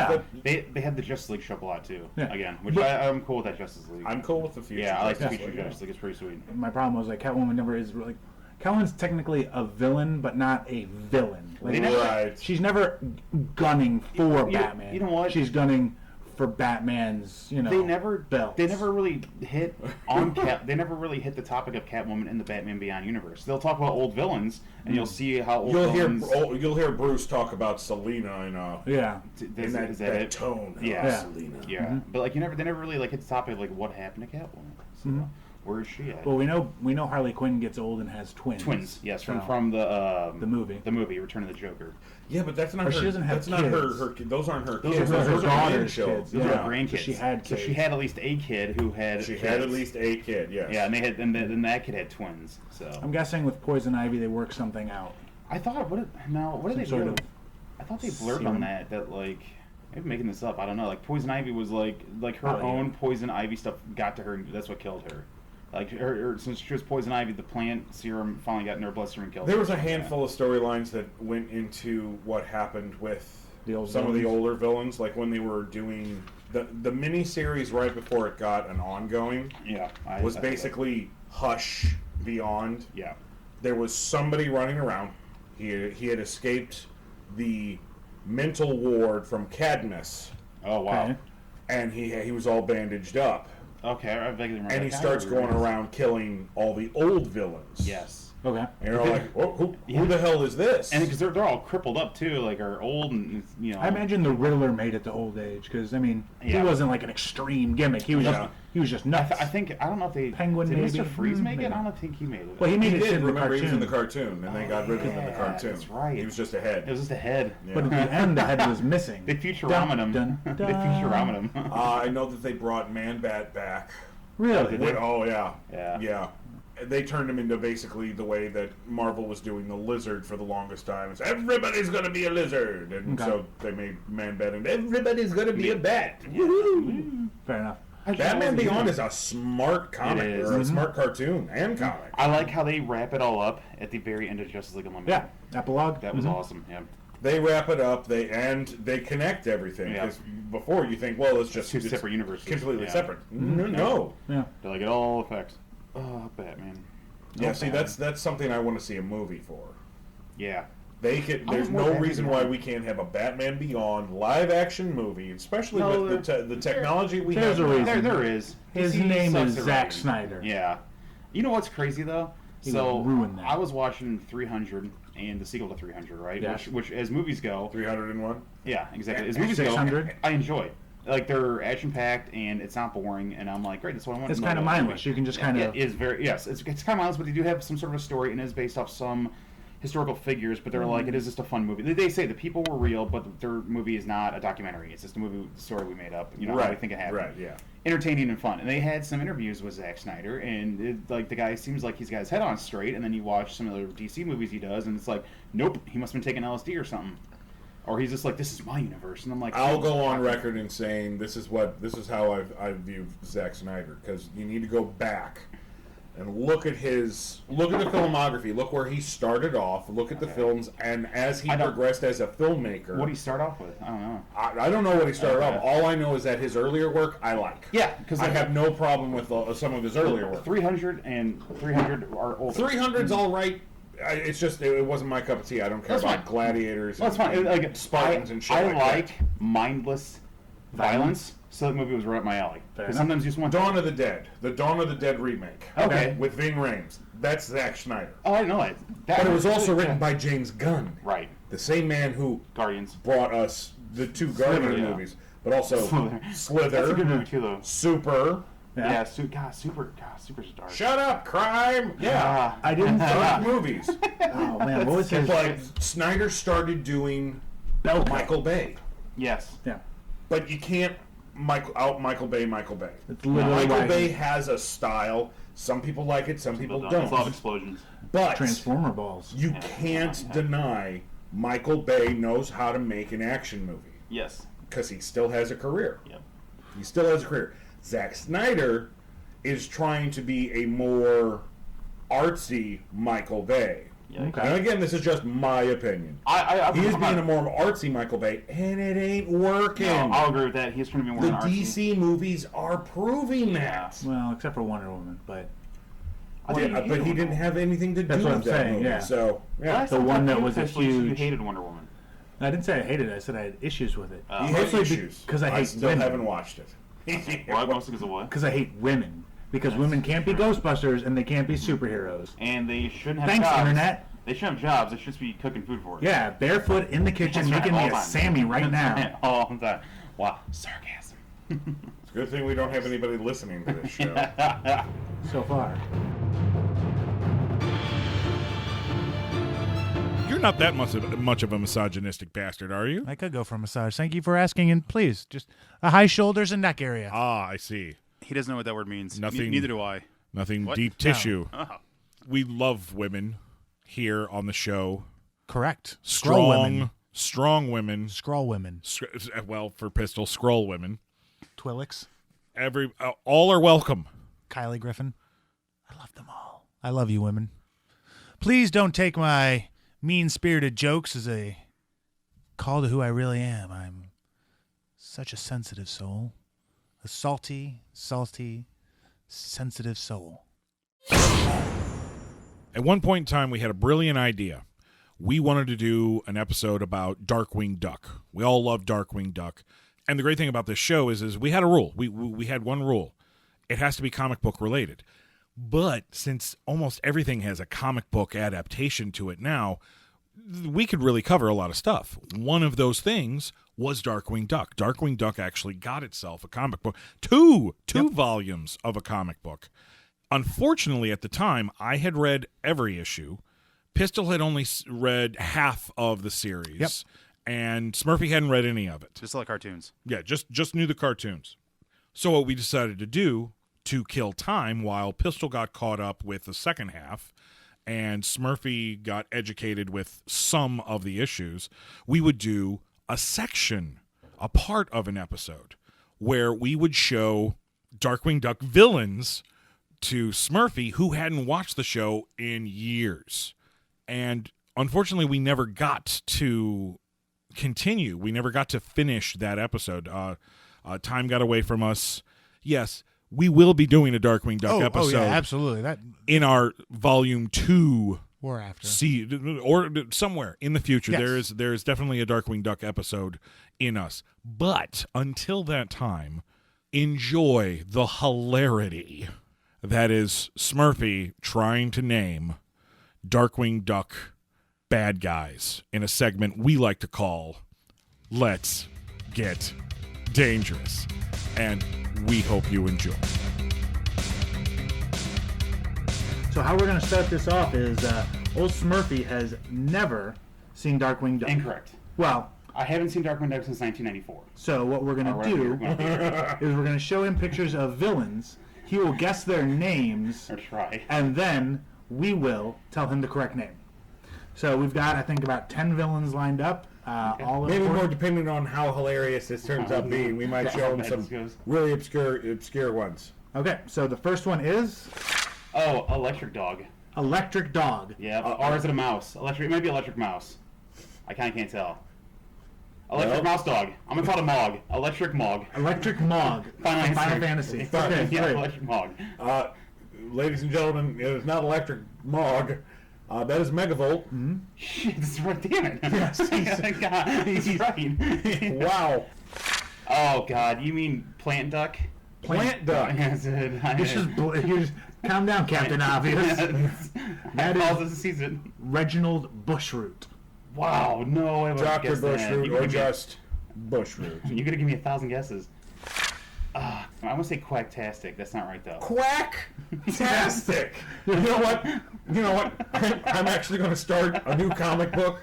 Yeah. They had the Justice League show up a lot too. Yeah. Again, which But- I'm cool with that Justice League. I'm cool with the future. yeah, I like the Justice future League, Justice League. It's pretty sweet. My problem was like Catwoman never is really. Catwoman's technically a villain, but not a villain. Like, They never- Right. she's never gunning for You- Batman. you know what? She's gunning for Batman's. They never belts. They never really hit on Cat. They never really hit the topic of Catwoman in the Batman Beyond universe. They'll talk about old villains, and you'll see how old villains. You'll hear Bruce talk about Selena Yeah. in that, Is that it? tone. Yeah. Of Selena. Yeah, but like they never really like hit the topic of like what happened to Catwoman. So, Where is she at? Well, we know Harley Quinn gets old and has twins. Twins, yes, So, from the movie. The movie Return of the Joker. Yeah, but that's not But her. she doesn't have that's not her. kids. Those aren't her Those kids. are her Those are daughter's grandchildren. kids. Those Yeah. are grandkids. So she had So she kids. had at least a kid who had. She kids. had at least a kid. Yes. Yeah, and they had, and then that kid had twins. So I'm guessing with Poison Ivy they work something out. I thought, what did they Some sort do? of I thought they blurred serum. on that like. Maybe making this up. I don't know. Like Poison Ivy was like her Oh, yeah. own Poison Ivy stuff got to her, and that's what killed her. Like her since she was Poison Ivy, the plant serum finally got in her bloodstream and killed her. There was a handful of storylines that went into what happened with some of the older villains, like when they were doing the mini series right before it got an ongoing. Yeah, Was basically Hush Beyond. Yeah. There was somebody running around. He had escaped the mental ward from Cadmus, Oh wow. Okay. and he was all bandaged up, Okay, I vaguely remember. and he that. starts I going remember. around killing all the old villains. Yes. Okay. And you're all like, who Yeah. the hell is this? And because they're all crippled up too, like are old and you know. I imagine the Riddler made it to old age because I mean Yeah. he wasn't like an extreme gimmick. He was Yeah. just nuts. I think I don't know if they Penguin did maybe? Mr. Freeze make it. Maybe. I don't think he made it. Well, he made He it did. in the Remember, he was in the cartoon. cartoon, and they got rid of him in the yeah, cartoon. that's right. He was just a head. It was just a head. Yeah. But at the end, the head was missing. They Futurama him. Dun, dun, They dun. Futurama him. I know that they brought Man-Bat back. Really? Oh, yeah. Yeah. They turned him into basically the way that Marvel was doing the Lizard for the longest time. It's everybody's going to be a lizard. And Okay. so they made Man-Bat and everybody's going to be a bat. Fair enough. Batman Beyond is a smart comic, It is. or a smart cartoon and comic. I like how they wrap it all up at the very end of Justice League Unlimited. Yeah. Epilogue. That was awesome. Yeah. They wrap it up, they connect everything. Yeah. 'Cause before you think, well, it's just Two it's separate universes. completely Yeah. separate. No. Yeah. They're like, it all affects. Oh, Batman. Yeah, Oh, see, Batman. that's something I want to see a movie for. Yeah. They could. I There's want more no Batman reason Beyond. why we can't have a Batman Beyond live action movie, especially No, with the technology we there's have. a now. reason. There is. His He name sucks is at Zack writing. Snyder. Yeah. You know what's crazy though? He So would ruin that. I was watching 300 and the sequel to 300, right? Yeah. Which as movies go, 301. yeah, exactly. As And movies 600? go, I enjoy. Like they're action packed and it's not boring, and I'm like, great, that's what I want. It's to know kind of about the mindless. movie. You can just kind of. It is very it's kind of mindless, but they do have some sort of a story and it is based off some historical figures. But they're like, it is just a fun movie. They say the people were real, but their movie is not a documentary. It's just a movie story we made up. You know, how we think it happened. Right. Yeah. Entertaining and fun. And they had some interviews with Zack Snyder, and like the guy seems like he's got his head on straight. And then you watch some of the DC movies he does, and it's like, nope, he must have been taking LSD or something, or he's just like, this is my universe. And I'm like, I'll go on record in saying this is how I view Zack Snyder, because you need to go back and look at the filmography. Look where he started off. Look at the films, and as he progressed as a filmmaker. What did he start off with? I don't know. I don't know what he started Okay. off. All I know is that his earlier work I like. Yeah, because I have no problem with some of his earlier work. 300 and 300 are older. 300's all right. It's just it wasn't my cup of tea. I don't care That's about fine. gladiators. Well, that's fine. Like Spartans and shit I like like that. mindless violence, so that movie was right up my alley. Because enough. sometimes you just want Dawn of the Dead, the Dawn of the Dead remake. Okay. With Ving Rhames. That's Zack Snyder. Oh, I didn't know that. But it was also written by James Gunn, right the same man who Guardians. brought us the two Guardian yeah. movies, but also Slither, That's a good movie too, though. Super. Yeah, Super's dark. Shut up, crime. Yeah. I didn't. Dark movies. Oh man, what was his? But Snyder started doing Belka. Michael Bay. Yes. Yeah. But you can't Michael Bay. It's literally Michael why Bay he- has a style. Some people like it, some people It's a lot of don't. explosions. But Transformer balls. you can't deny Michael Bay knows how to make an action movie, Yes. because he still has a career. Yep. He still has a career. Zack Snyder is trying to be a more artsy Michael Bay. Yeah. Okay. And again, this is just my opinion. He is I'm being not- a more artsy Michael Bay, and it ain't working. No, I'll agree with that. He's trying to be more The than artsy. DC movies are proving that. Well, except for Wonder Woman, but I think Yeah, but he didn't have anything to That's do what with I'm that saying, movie. yeah. So, yeah. Last the time one I that talked was to a you, Tesla, you huge- hated Wonder Woman. I didn't say I hated it. I said I had issues with it. He had Mostly issues. because I hate still women. haven't watched it. Why? Mostly because of what? Because I hate women. Because women can't be Ghostbusters and they can't be superheroes. And they shouldn't have Thanks, jobs. Internet. They shouldn't have jobs. They should just be cooking food for us. Yeah, barefoot in the kitchen That's right, making me all a the time. Sammy right now. All the time. Wow, sarcasm. It's Good thing we don't have anybody listening to this show. So far. You're not that much of a misogynistic bastard, are you? I could go for a massage. Thank you for asking, and please, just a high shoulders and neck area. Ah, I see. He doesn't know what that word means. Nothing. Neither do I. Nothing What? deep tissue. Oh. We love women here on the show. Correct. Scroll women. Strong women. Scroll women. Well, for Pistol, scroll women. Twillix. All are welcome. Kylie Griffin. I love them all. I love you, women. Please don't take my mean-spirited jokes as a call to who I really am. I'm such a sensitive soul. A salty, sensitive soul. At one point in time, we had a brilliant idea. We wanted to do an episode about Darkwing Duck. We all love Darkwing Duck. And the great thing about this show is we had a rule. We had one rule. It has to be comic book related. But since almost everything has a comic book adaptation to it now, we could really cover a lot of stuff. One of those things was Darkwing Duck. Darkwing Duck actually got itself a comic book. Two volumes of a comic book. Unfortunately, at the time, I had read every issue. Pistol had only read half of the series. Yep. And Smurfy hadn't read any of it. Just like cartoons. Yeah, just knew the cartoons. So what we decided to do, to kill time while Pistol got caught up with the second half and Smurfy got educated with some of the issues, we would do a section, a part of an episode, where we would show Darkwing Duck villains to Smurfy who hadn't watched the show in years. And unfortunately, we never got to continue. We never got to finish that episode. Time got away from us. Yes, we will be doing a Darkwing Duck episode. Oh, yeah, absolutely. That in our volume 2 or after. Or somewhere in the future. Yes. There is definitely a Darkwing Duck episode in us. But until that time, enjoy the hilarity that is Smurfy trying to name Darkwing Duck bad guys in a segment we like to call Let's Get Dangerous. And we hope you enjoy. So how we're going to start this off is old Smurfy has never seen Darkwing Duck. Incorrect. Well, I haven't seen Darkwing Duck since 1994. so what we're going to do is we're going to show him pictures of villains. He will guess their names, Or try. and then we will tell him the correct name. So we've got, I think, about 10 villains lined up. All Maybe important. more depending on how hilarious this turns out being. We might show him some really obscure ones. Okay, so the first one is Oh, Electric Dog. Electric Dog. Yeah, or is it a mouse? It might be Electric Mouse. I kind of can't tell. Electric Well. Mouse Dog. I'm gonna call it a Mog. Electric Mog. Electric Mog. Final Final Fantasy. Fantasy. Okay, Yeah, great. Electric Mog. Ladies and gentlemen, it is not Electric Mog. That is Megavolt. Shit, this is right. Damn it. Yes, God, he's right. Wow. Oh God, you mean Plant Duck? Plant Duck. Yes, You just calm down, Captain Obvious. That That is is season. Reginald Bushroot. Wow, no way. Dr. Bushroot or just Bushroot. You could have given me 1,000 guesses. I want to say Quacktastic. That's not right though. Quack-tastic. You know what? I'm actually going to start a new comic book,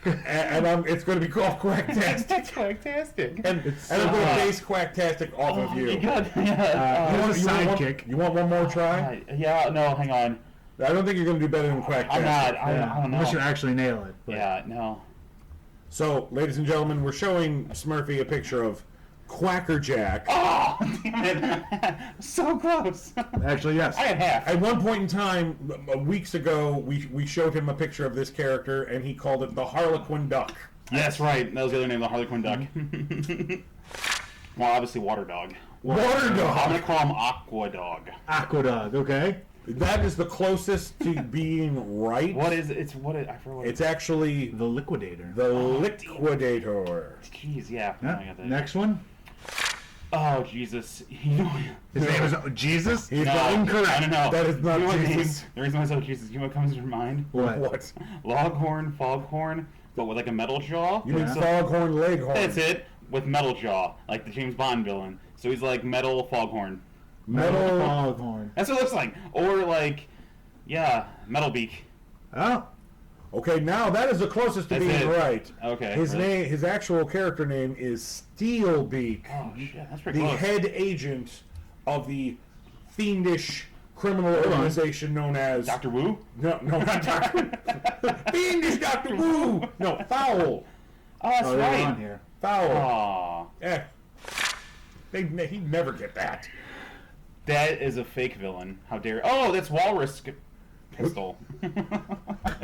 and it's going to be called Quacktastic. Quacktastic. And I'm going to base Quacktastic off of you. You got, yeah. You want a you want one- sidekick. You want one more try? Yeah. No, hang on. I don't think you're going to do better than Quacktastic. I'm not. I don't know. Unless you actually nail it. But. Yeah. No. So, ladies and gentlemen, we're showing Smurfy a picture of Quackerjack. Oh, damn it! So close. Actually, yes. I had half. At one point in time, weeks ago, we showed him a picture of this character, and he called it the Harlequin Duck. That's right. That was the other name, the Harlequin Duck. Well, obviously, Water Dog. Water I'm Dog. gonna call him Aqua Dog. Aqua Dog, okay. That is the closest to being right. What is it? It's what it, I forget what It's actually The Liquidator. the Liquidator. Jeez, yeah. I Yeah. got that. Next one. Oh Jesus! You know, His name is Jesus? He's no, not incorrect. I don't know. That is not You know what Jesus. The reason why I said Jesus, you know what comes to your mind? What? Loghorn, Foghorn, but with like a metal jaw. You mean Yeah. Foghorn Leghorn? That's it. With metal jaw, like the James Bond villain. So he's like metal foghorn. Metal foghorn. That's what it looks like. Or like, yeah, metal beak. Oh. Okay, now that is the closest to That's being it. right. Okay. His really? name, his actual character name is Steelbeak, Oh shit, that's pretty the close. head agent of the fiendish criminal organization known as Dr. Wu? No, not Doctor. Fiendish Doctor Wu. No, Foul. Oh, that's Oh, they're right. on here. Foul. Aw. He'd never get that. That is a fake villain. How dare... Oh, that's Walrus Pistol.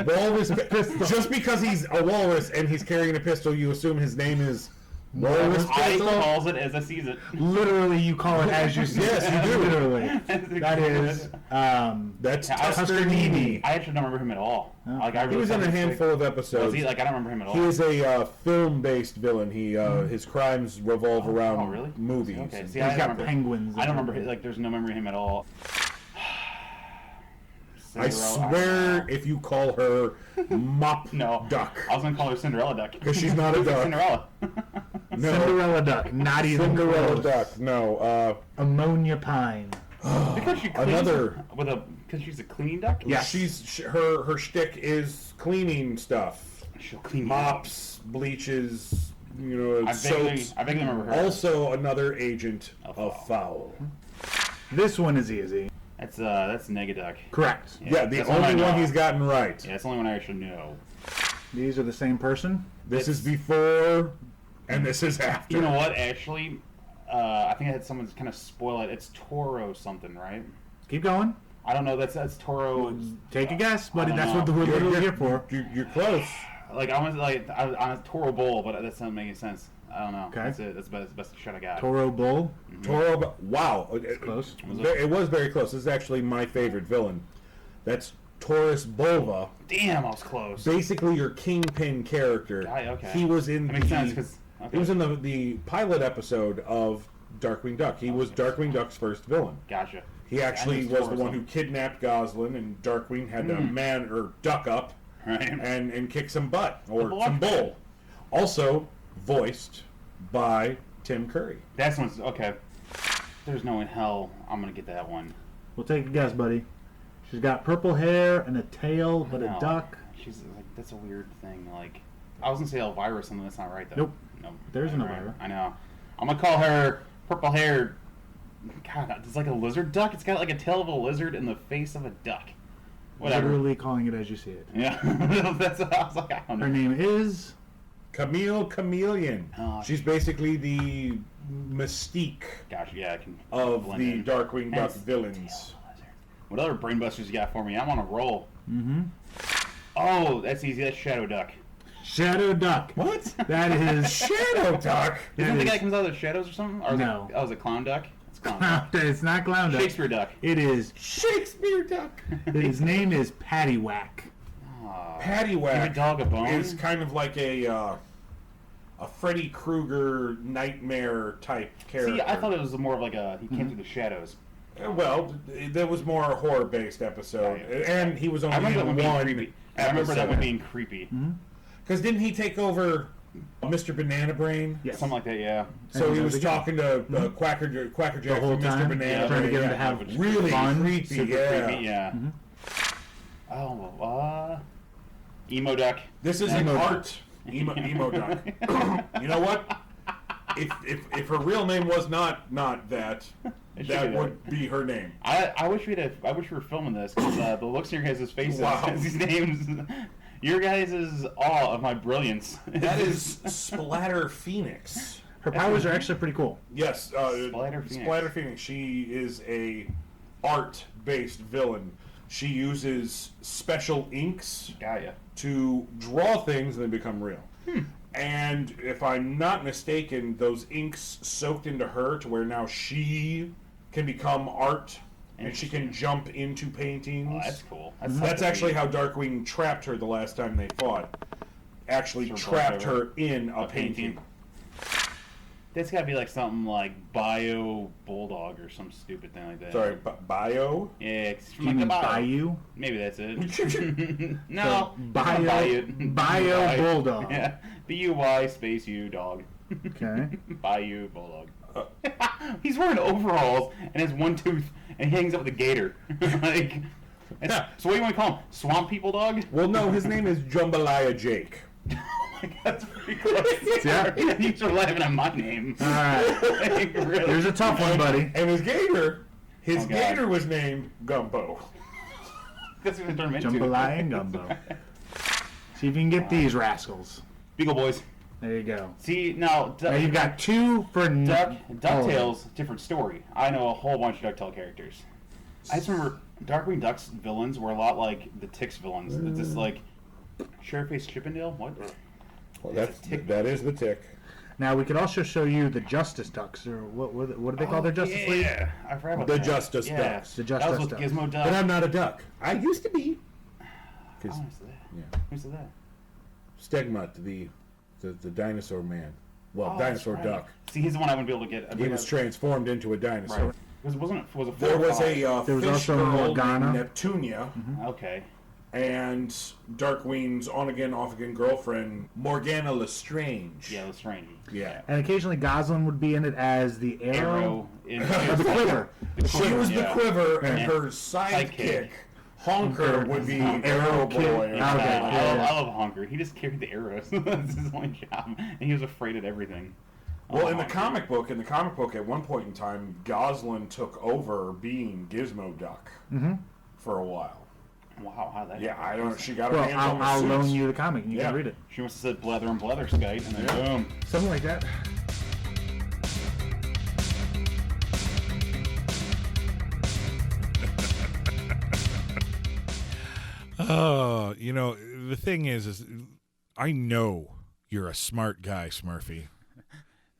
Walrus pistol. Just because he's a walrus and he's carrying a pistol, you assume his name is Walrus I Pistol? calls it as I sees it. Literally, you call it as you see it. Yes, you do. Literally. That is, That's Yeah, Tusternini. I actually don't remember him at all. Like, I He really was in a thought handful of was episodes. he? Like, I don't remember him at all. He is a film-based villain. He his crimes revolve around Oh, really? movies. Okay, and see, he's I don't got remember. penguins. I don't remember. Like, there's no memory of him at all. I swear, if you call her Mop No. Duck, I was gonna call her Cinderella Duck. because she's not a duck. Cinderella. No, Cinderella duck, not even Cinderella close. Duck. No, Ammonia pine. Because she cleans Another- with a because she's a cleaning duck. Yeah. her shtick is cleaning stuff, She'll clean mops, bleaches, you know, I vaguely soaps. remember her. Also, another agent Of of Foul. This one is easy. That's Negaduck. Correct. Yeah, the that's one I only one know. he's gotten right. Yeah, that's the only one I actually know. These are the same person. This is before, and this is after. You know what? Actually, I think I had someone kind of spoil it. It's Toro something, right? Keep going. I don't know. That's Toro. Take a guess, buddy. I don't That's know. what we're You're- literally you're- here for. You're close. Like I was like I was on a Toro Bowl, but that doesn't make any sense. I don't know. Okay. That's it. That's the best shot I got. Toro Bull. Toro. Wow. Close. It was very close. This is actually my favorite villain. That's Taurus Bulva. Damn, I was close. Basically, your kingpin character. Okay. He was in That makes sense because he was in the pilot episode of Darkwing Duck. He was Darkwing Duck's first villain. Gotcha. He actually I knew was the Taurus one who something. kidnapped Goslin, and Darkwing had to man or duck up Right. and kick some butt or bull. some bull. Also voiced by Tim Curry. That's one's okay. There's no in hell I'm gonna get that one. We'll take a guess, buddy. She's got purple hair and a tail, but a No. duck. She's like that's a weird thing. Like I was gonna say Elvira or something. That's not right though. Nope. Nope. There's an Right. Elvira. I know. I'm gonna call her purple haired. God, it's like a lizard duck. It's got like a tail of a lizard and the face of a duck. Whatever. Literally calling it as you see it. Yeah. That's what I was like. I don't know. Her name is. Camille Chameleon. Oh, She's basically the mystique Gosh, yeah, I can of blend the in. Darkwing Duck That's- villains. What other brainbusters you got for me? I'm on a roll. Mm-hmm. Oh, that's easy. That's Shadow Duck. Shadow Duck. What? That is. Shadow Duck? Isn't That the guy is- that comes out of the shadows or something? Or is No. It, oh, is it Clown Duck? It's Clown Duck. It's not Clown Duck. Shakespeare Duck. It is. Shakespeare Duck. His name is Paddywhack. Oh. Paddywhack Give a dog a bone? is kind of like a Freddy Krueger nightmare type character. See, I thought it was more of like a he came through the shadows. Well, there was more a horror-based episode, and he was I only remember that in one being one creepy. I remember that one being creepy. Because didn't he take over Mr. Banana Brain? Yes. Something like that, yeah. So And he that was was a guy. talking to Quackerjack whole from time? Mr. Banana Yeah, trying to Brain. get him to Yeah. have really fun. creepy. Super Yeah. creepy, yeah. Oh, Emo Duck. This is an art emo duck. You know what? If her real name was not that, It should that be would be her name. I wish I wish we were filming this because the looks in your guys' faces, Wow. these names, your guys' awe of my brilliance. That is Splatter Phoenix. Her powers are actually pretty cool. Yes, Splatter Phoenix. Splatter Phoenix. She is a art-based villain. She uses special inks Got ya. to draw things and they become real. And if I'm not mistaken, those inks soaked into her to where now she can become art and she can jump into paintings. Oh, that's cool. That's actually how Darkwing trapped her the last time they fought. Actually Sort of trapped over her in a painting. painting. That's got to be like something like Bio Bulldog or some stupid thing like that. Sorry, bio? Yeah, it's from You like mean the bio. Bayou? Maybe that's it. No. Bio Bulldog. Yeah. B-U-Y space U dog. Okay. Bayou Bulldog. He's wearing overalls and has one tooth, and he hangs out with a gator. Like, Yeah. so what do you want to call him? Swamp People Dog? Well, no, his name is Jambalaya Jake. Like, that's pretty close. Yeah. Thanks for laughing at my name. All right. Like, really. Here's a tough one, buddy. And his gator God. gator was named Gumbo. That's what they turn him into. Jambalaya and gumbo. See if you can get these rascals. Beagle Boys. There you go. See, now... Now you've got 2 for DuckTales, different story. I know a whole bunch of DuckTale characters. I just remember Darkwing Duck's villains were a lot like the Tick's villains. It's just like Sureface Chippendale? What? Well, Tick. that is the tick. Now we could also show you the Justice Ducks, or what do they call their Justice League? Yeah, I forgot about The that. Justice Yeah. Ducks. The That Justice was with Ducks. Gizmo Duck. But I'm not a duck. I used to be. Oh, Because who said that? yeah. Who said that? Stegmut, the dinosaur man. Well, Oh, dinosaur that's right. duck. See, he's the one I wouldn't be able to get. He was transformed into a dinosaur. Right. Was it 4 There or was 5? a There was fish also girl Morgana. named Neptunia, Okay. and Darkwing's on-again, off-again girlfriend, Morgana Lestrange. Yeah, it was strange. Yeah. And occasionally Goslin would be in it as the arrow. In Or the quiver. She was the yeah. quiver, and Yeah. her sidekick, Sidekick. Honker, would be Honker. Arrow Boy. Kid. or Okay. something. Yeah. I love Honker. He just carried the arrows. That's his only job. And he was afraid of everything. Well, in the Honker. comic book, at one point in time, Goslin took over being Gizmo Duck for a while. Wow, how that Yeah, I don't know. She got her Well, hands on the I'll suits. loan you the comic and you Yeah. can read it. She must have said blether and blether skite, and then boom. Something like that. Oh, the thing is I know you're a smart guy, Smurfy.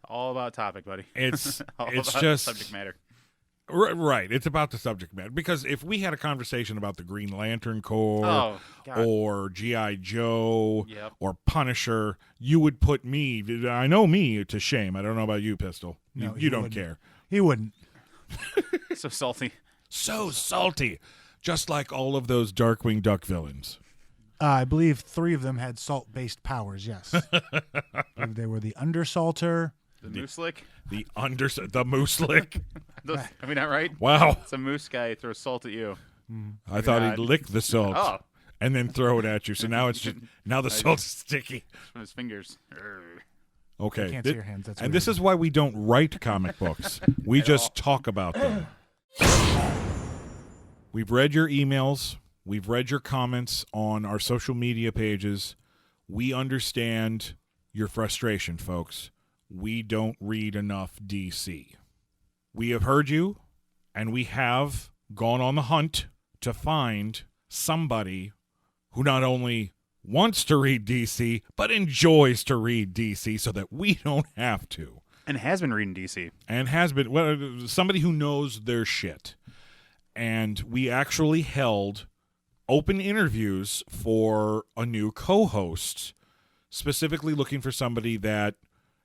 All about topic, buddy. It's All it's about just subject matter. Right. It's about the subject matter. Because if we had a conversation about the Green Lantern Corps Oh, God. or G.I. Joe Yep. or Punisher, you would put me, I know me, to shame. I don't know about you, Pistol. No, you he don't wouldn't. care. He wouldn't. So salty. So salty. Just like all of those Darkwing Duck villains. I believe 3 of them had salt-based powers, yes. I believe they were the Undersalter. The moose lick? The Moose Lick. I mean, not right? Wow. It's a moose guy throws salt at you. I thought not. he'd lick the salt Oh, and then throw it at you. So now it's just, now the salt's sticky. from his fingers. Urgh. Okay. I can't see your hands. That's And weird. this is why we don't write comic books. We just talk about them. We've read your emails. We've read your comments on our social media pages. We understand your frustration, folks. We don't read enough DC. We have heard you, and we have gone on the hunt to find somebody who not only wants to read DC, but enjoys to read DC so that we don't have to. And has been reading DC. And has been, well, somebody who knows their shit. And we actually held open interviews for a new co-host, specifically looking for somebody that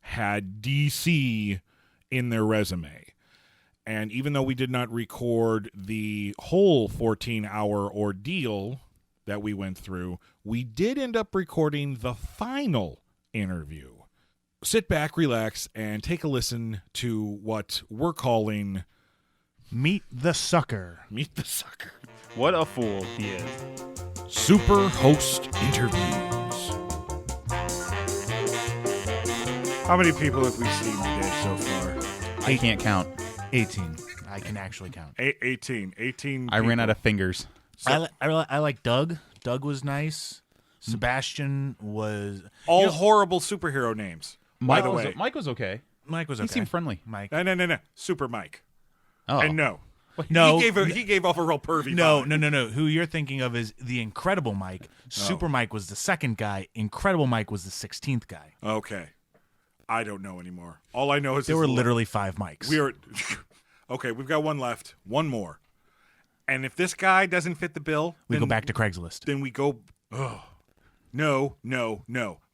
had DC in their resume. And even though we did not record the whole 14-hour ordeal that we went through, we did end up recording the final interview. Sit back, relax, and take a listen to what we're calling Meet the Sucker. Meet the Sucker. What a fool he is. Super Host Interviews. How many people have we seen today so far? I can't count. 18. I can actually count. 18. I ran out of fingers. I like Doug. Doug was nice. Sebastian was... All horrible superhero names. By the way, Mike was okay. Mike was He okay. seemed friendly. Mike. no. Super Mike. Oh. And no. No. He gave off a real pervy No, vibe. no. Who you're thinking of is the Incredible Mike. Super Mike was the second guy. Incredible Mike was the 16th guy. Okay. I don't know anymore. All I know is There were this- literally 5 Mikes. We are okay. We've got one left. One more. And if this guy doesn't fit the bill, we then, go back to Craigslist. Then we go. Oh, no.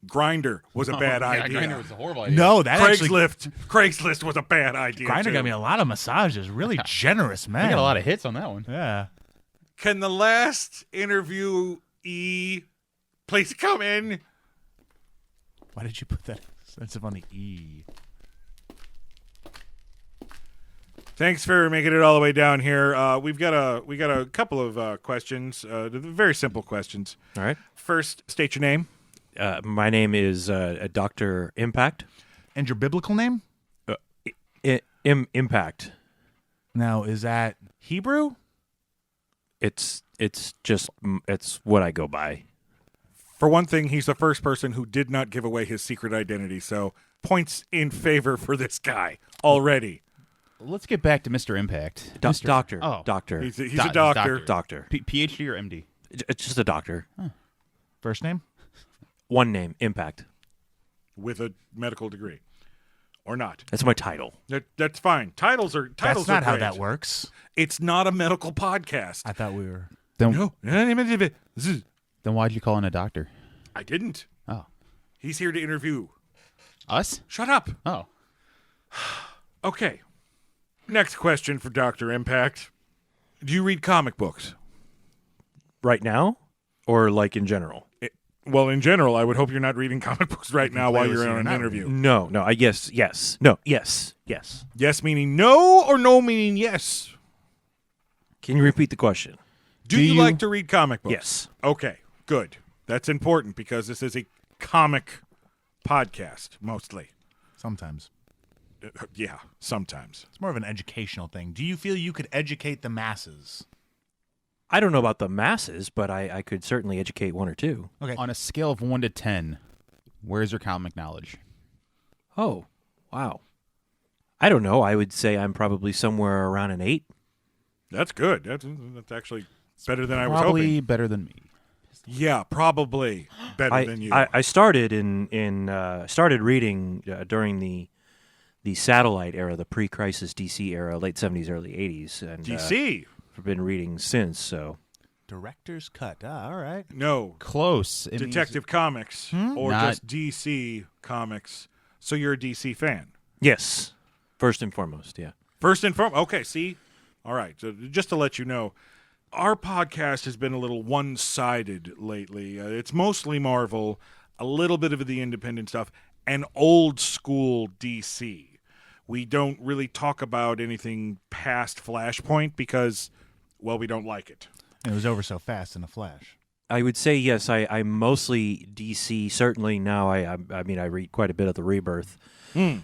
Grinder was a bad idea. Grindr was a horrible idea. No, that actually... Craigslist was a bad idea. Grindr too. got me a lot of massages. Really generous, man. I got a lot of hits on that one. Yeah. Can the last interview please come in? Why did you put that sense of on the E? Thanks for making it all the way down here. We got a couple of questions, very simple questions. All right. First, state your name. My name is Dr. Impact. And your biblical name? Impact. Now, is that Hebrew? It's what I go by. For one thing, he's the first person who did not give away his secret identity, so points in favor for this guy already. Let's get back to Mr. Impact. Doctor. Oh. Doctor. He's a doctor. Doctor. PhD or MD? It's just a doctor. First name? One name. Impact. With a medical degree. Or not. That's my title. That's fine. Titles are That's not how great. that works. It's not a medical podcast. I thought we were. No. Then why'd you call in a doctor? I didn't. Oh. He's here to interview. Us? Shut up. Oh. Okay. Next question for Dr. Impact. Do you read comic books? Right now? Or like in general? Well, in general, I would hope you're not reading comic books right now while you're on an interview. No. Yes. No. Yes. Yes meaning no, or no meaning yes? Can you repeat the question? Do you like to read comic books? Yes. Okay, good. That's important because this is a comic podcast, mostly. Sometimes. Yeah, sometimes. It's more of an educational thing. Do you feel you could educate the masses? I don't know about the masses, but I could certainly educate one or two. Okay. On a scale of 1 to 10, where's your comic knowledge? Oh, wow. I don't know. I would say I'm probably somewhere around an 8. That's good. That's actually better than I was Probably hoping. better than me. Yeah, probably better than you. I started started reading during the satellite era, the pre-crisis DC era, late 70s, early 80s. And, DC? I've been reading since, so. Director's cut. All right. No. Close. It Detective Comics or Not- just DC Comics. So you're a DC fan? Yes. First and foremost, yeah. First and foremost. Okay, see? All right. So just to let you know, our podcast has been a little one-sided lately. It's mostly Marvel, a little bit of the independent stuff, and old school DC. We don't really talk about anything past Flashpoint because, well, we don't like it. And it was over so fast in a flash. I would say yes. I'm mostly DC. Certainly now. I mean, I read quite a bit of the Rebirth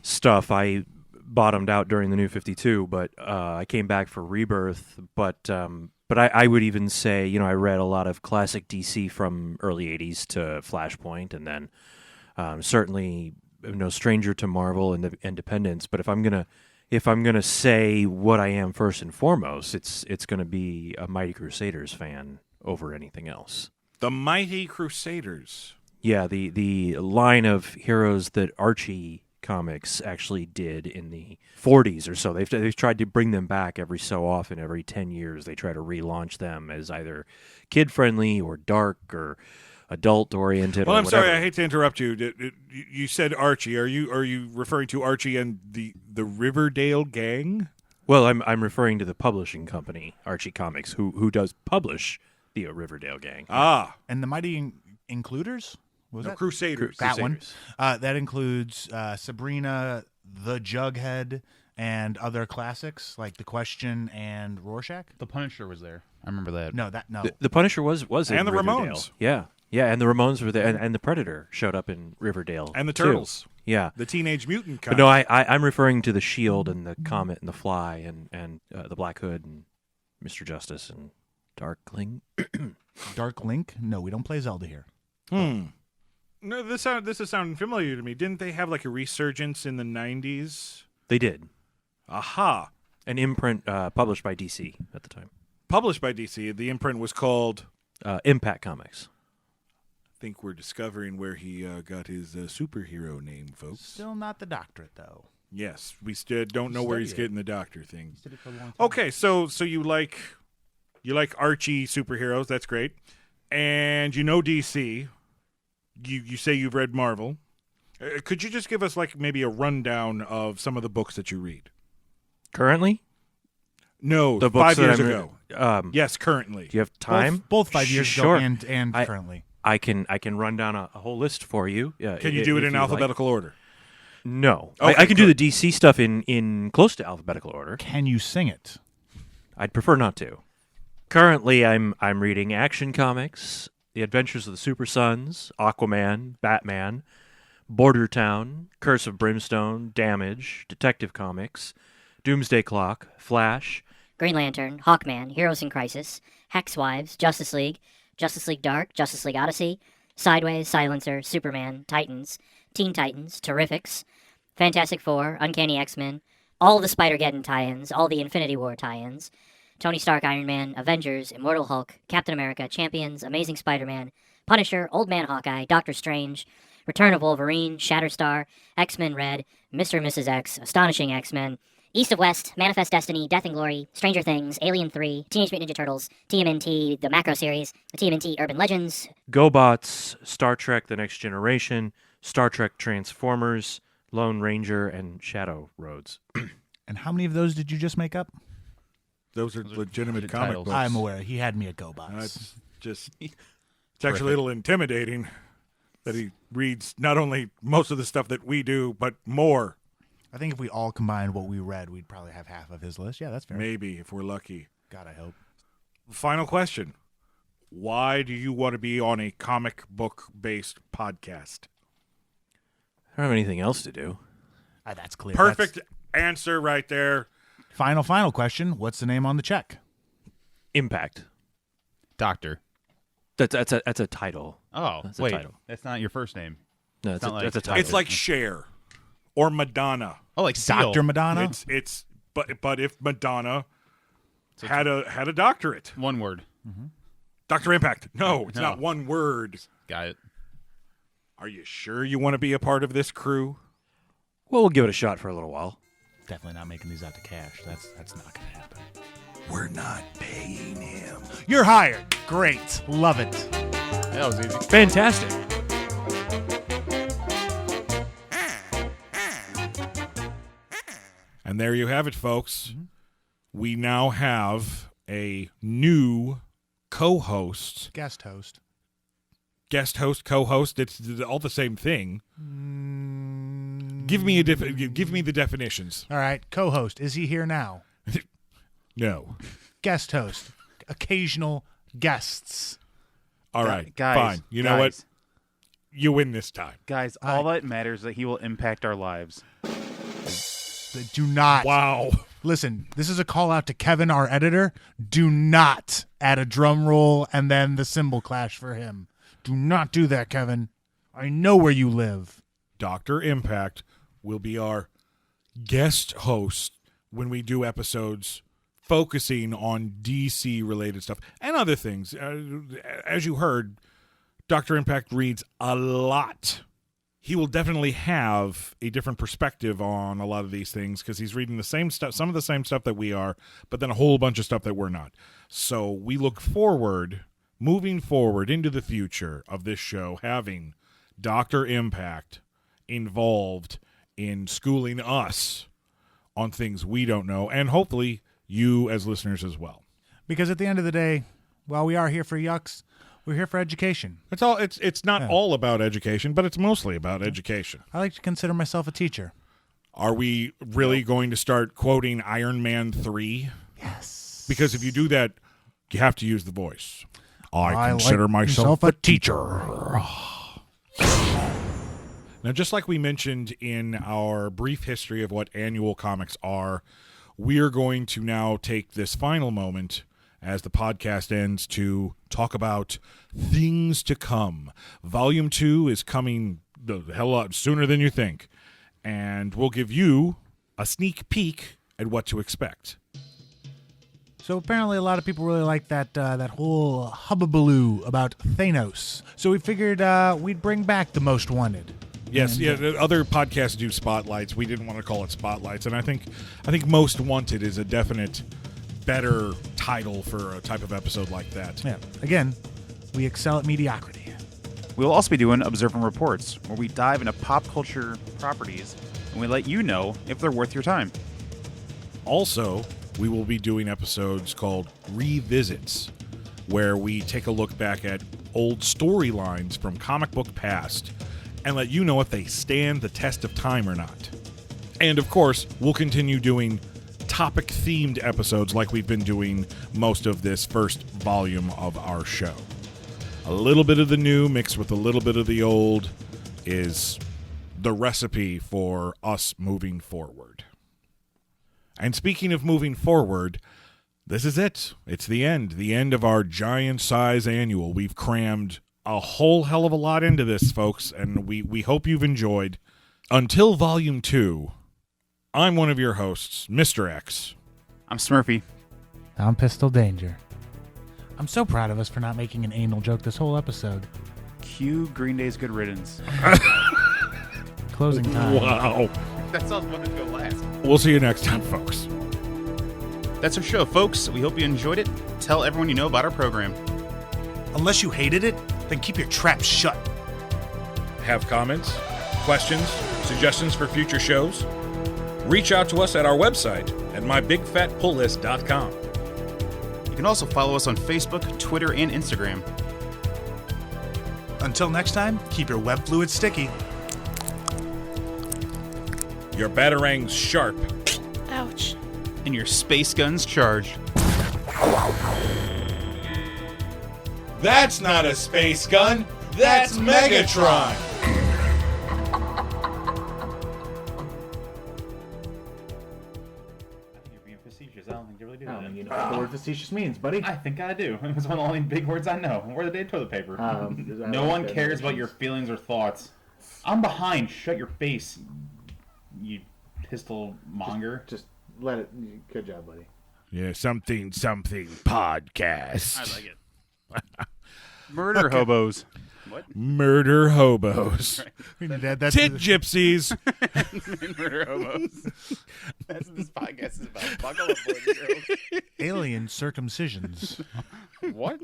stuff. I bottomed out during the New 52, but I came back for Rebirth. But I would even say, I read a lot of classic DC from early '80s to Flashpoint, and then certainly no stranger to Marvel and the Independents. But if I'm gonna say what I am first and foremost, it's gonna be a Mighty Crusaders fan over anything else. The Mighty Crusaders. Yeah, the line of heroes that Archie Comics actually did in the 40s or so. They've tried to bring them back every so often. Every 10 years, they try to relaunch them as either kid-friendly or dark or adult-oriented. Well, or I'm whatever. sorry, I hate to interrupt you. You said Archie. Are you referring to Archie and the Riverdale gang? Well, I'm referring to the publishing company, Archie Comics, who does publish the Riverdale gang. Ah, And the Mighty Includers? What was no, that? Crusaders. That one. Crusaders. That includes Sabrina, The Jughead, and other classics like The Question and Rorschach. The Punisher was there. I remember that. No. The Punisher was in And the Riverdale. Ramones. Yeah, and the Ramones were there, and the Predator showed up in Riverdale. And the too. Turtles. Yeah. The Teenage Mutant But kind. no, I'm referring to the Shield and the Comet and the Fly and the Black Hood and Mr. Justice and Darkling. Dark Link? No, we don't play Zelda here. No, this is sounding familiar to me. Didn't they have like a resurgence in the 90s? They did. Aha. An imprint published by DC at the time. Published by DC. The imprint was called... Impact Comics. I think we're discovering where he got his superhero name, folks. Still not the doctorate, though. Yes, we still don't know where he's Studied it. getting the doctor thing. Did it for a long time. Okay, so you like Archie superheroes, that's great. And you know DC. You say you've read Marvel. Could you just give us like maybe a rundown of some of the books that you read? Currently? No, The books 5 years that ago. Yes, currently. Do you have time? Both 5 years Sure. ago and I- currently. I can run down a whole list for you. Can you do it if in you'd like. alphabetical order? No. Okay, I can do the DC stuff in close to alphabetical order. Can you sing it? I'd prefer not to. Currently, I'm reading Action Comics, The Adventures of the Super Sons, Aquaman, Batman, Border Town, Curse of Brimstone, Damage, Detective Comics, Doomsday Clock, Flash, Green Lantern, Hawkman, Heroes in Crisis, Hex Wives, Justice League Dark, Justice League Odyssey, Sideways, Silencer, Superman, Titans, Teen Titans, Terrifics, Fantastic Four, Uncanny X-Men, all the Spider-Geddon tie-ins, all the Infinity War tie-ins, Tony Stark, Iron Man, Avengers, Immortal Hulk, Captain America, Champions, Amazing Spider-Man, Punisher, Old Man Hawkeye, Doctor Strange, Return of Wolverine, Shatterstar, X-Men Red, Mr. and Mrs. X, Astonishing X-Men, East of West, Manifest Destiny, Death and Glory, Stranger Things, Alien 3, Teenage Mutant Ninja Turtles, TMNT, the Macro Series, the TMNT Urban Legends, GoBots, Star Trek The Next Generation, Star Trek Transformers, Lone Ranger, and Shadow Roads. And how many of those did you just make up? Those are legitimate good comic titles. books. I'm aware. He had me at GoBots. That's just, it's actually a little intimidating that he reads not only most of the stuff that we do, but more. I think if we all combined what we read, we'd probably have half of his list. Yeah, that's fair. Maybe, if we're lucky. God, I hope. Final question. Why do you want to be on a comic book-based podcast? I don't have anything else to do. That's clear. Perfect answer right there. Final question. What's the name on the check? Impact. Doctor. That's a title. Oh, That's a wait. title. That's not your first name. No, that's not like- a title. It's like Cher or Madonna. Oh, like Seal. Dr. Madonna? But if Madonna had a doctorate. One word. Dr. Impact. No, it's No. not one word. Got it. Are you sure you want to be a part of this crew? Well, we'll give it a shot for a little while. Definitely not making these out to cash. That's not going to happen. We're not paying him. You're hired. Great. Love it. That was easy. Fantastic. And there you have it, folks. We now have a new co-host, Guest host. co-host. It's all the same thing. Give me the definitions. All right. Co-host. Is he here now? No. Guest host. Occasional guests. All right. Guys, fine. You know what? guys, You win this time. Guys, all that matters is that he will impact our lives. Do not. Wow. Listen, this is a call out to Kevin, our editor. Do not add a drum roll and then the cymbal clash for him. Do not do that, Kevin. I know where you live. Dr. Impact will be our guest host when we do episodes focusing on DC-related stuff and other things. As you heard, Dr. Impact reads a lot. He will definitely have a different perspective on a lot of these things because he's reading the same stuff, some of the same stuff that we are, but then a whole bunch of stuff that we're not. So we look forward, moving forward into the future of this show, having Dr. Impact involved in schooling us on things we don't know, and hopefully you as listeners as well. Because at the end of the day, while we are here for yucks, we're here for education. It's not all about education, but it's mostly about education. I like to consider myself a teacher. Are we really going to start quoting Iron Man 3? Yes. Because if you do that, you have to use the voice. I like consider myself a a teacher. Now, just like we mentioned in our brief history of what annual comics are, we're going to now take this final moment as the podcast ends to talk about things to come. Volume 2 is coming the hell lot sooner than you think, and we'll give you a sneak peek at what to expect. So apparently a lot of people really like that whole hubbubaloo about Thanos. So we figured we'd bring back the Most Wanted. Yes, other podcasts do spotlights. We didn't want to call it spotlights, and I think Most Wanted is a definite better title for a type of episode like that. Yeah. Again, we excel at mediocrity. We'll also be doing Observant Reports, where we dive into pop culture properties and we let you know if they're worth your time. Also, we will be doing episodes called Revisits, where we take a look back at old storylines from comic book past and let you know if they stand the test of time or not. And of course, we'll continue doing topic-themed episodes like we've been doing most of this first volume of our show. A little bit of the new mixed with a little bit of the old is the recipe for us moving forward. And speaking of moving forward, this is it. It's the end of our giant size annual. We've crammed a whole hell of a lot into this, folks, and we hope you've enjoyed. Until Volume 2, I'm one of your hosts, Mr. X. I'm Smurfy. I'm Pistol Danger. I'm so proud of us for not making an anal joke this whole episode. Cue Green Day's Good Riddance. Closing time. Wow. That sounds wanted to go last. We'll see you next time, folks. That's our show, folks. We hope you enjoyed it. Tell everyone you know about our program. Unless you hated it, then keep your trap shut. Have comments, questions, suggestions for future shows? Reach out to us at our website at mybigfatpulllist.com. You can also follow us on Facebook, Twitter, and Instagram. Until next time, keep your web fluid sticky. Your batarangs sharp. Ouch. And your space guns charged. That's not a space gun. That's Megatron. You're being facetious. I don't think you really do I that. don't think you know what the word facetious means, buddy. I think I do. It's one of the only big words I know. Where the day toilet paper. No one cares about your feelings or thoughts. I'm behind. Shut your face, you pistol monger. Just let it. Good job, buddy. Yeah, something podcast. I like it. Murder hobos. What? Murder hobos. We need to add that Tit to the- gypsies. Murder hobos. That's what this podcast is about. Buckle up, boys and girls. alien circumcisions. What?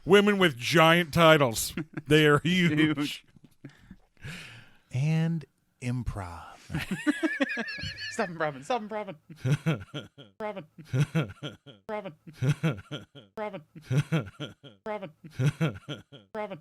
Women with giant titles. They are huge. And improv. Stop improving. Stop improving. Robin. Robin. Robin. Robin. Robin.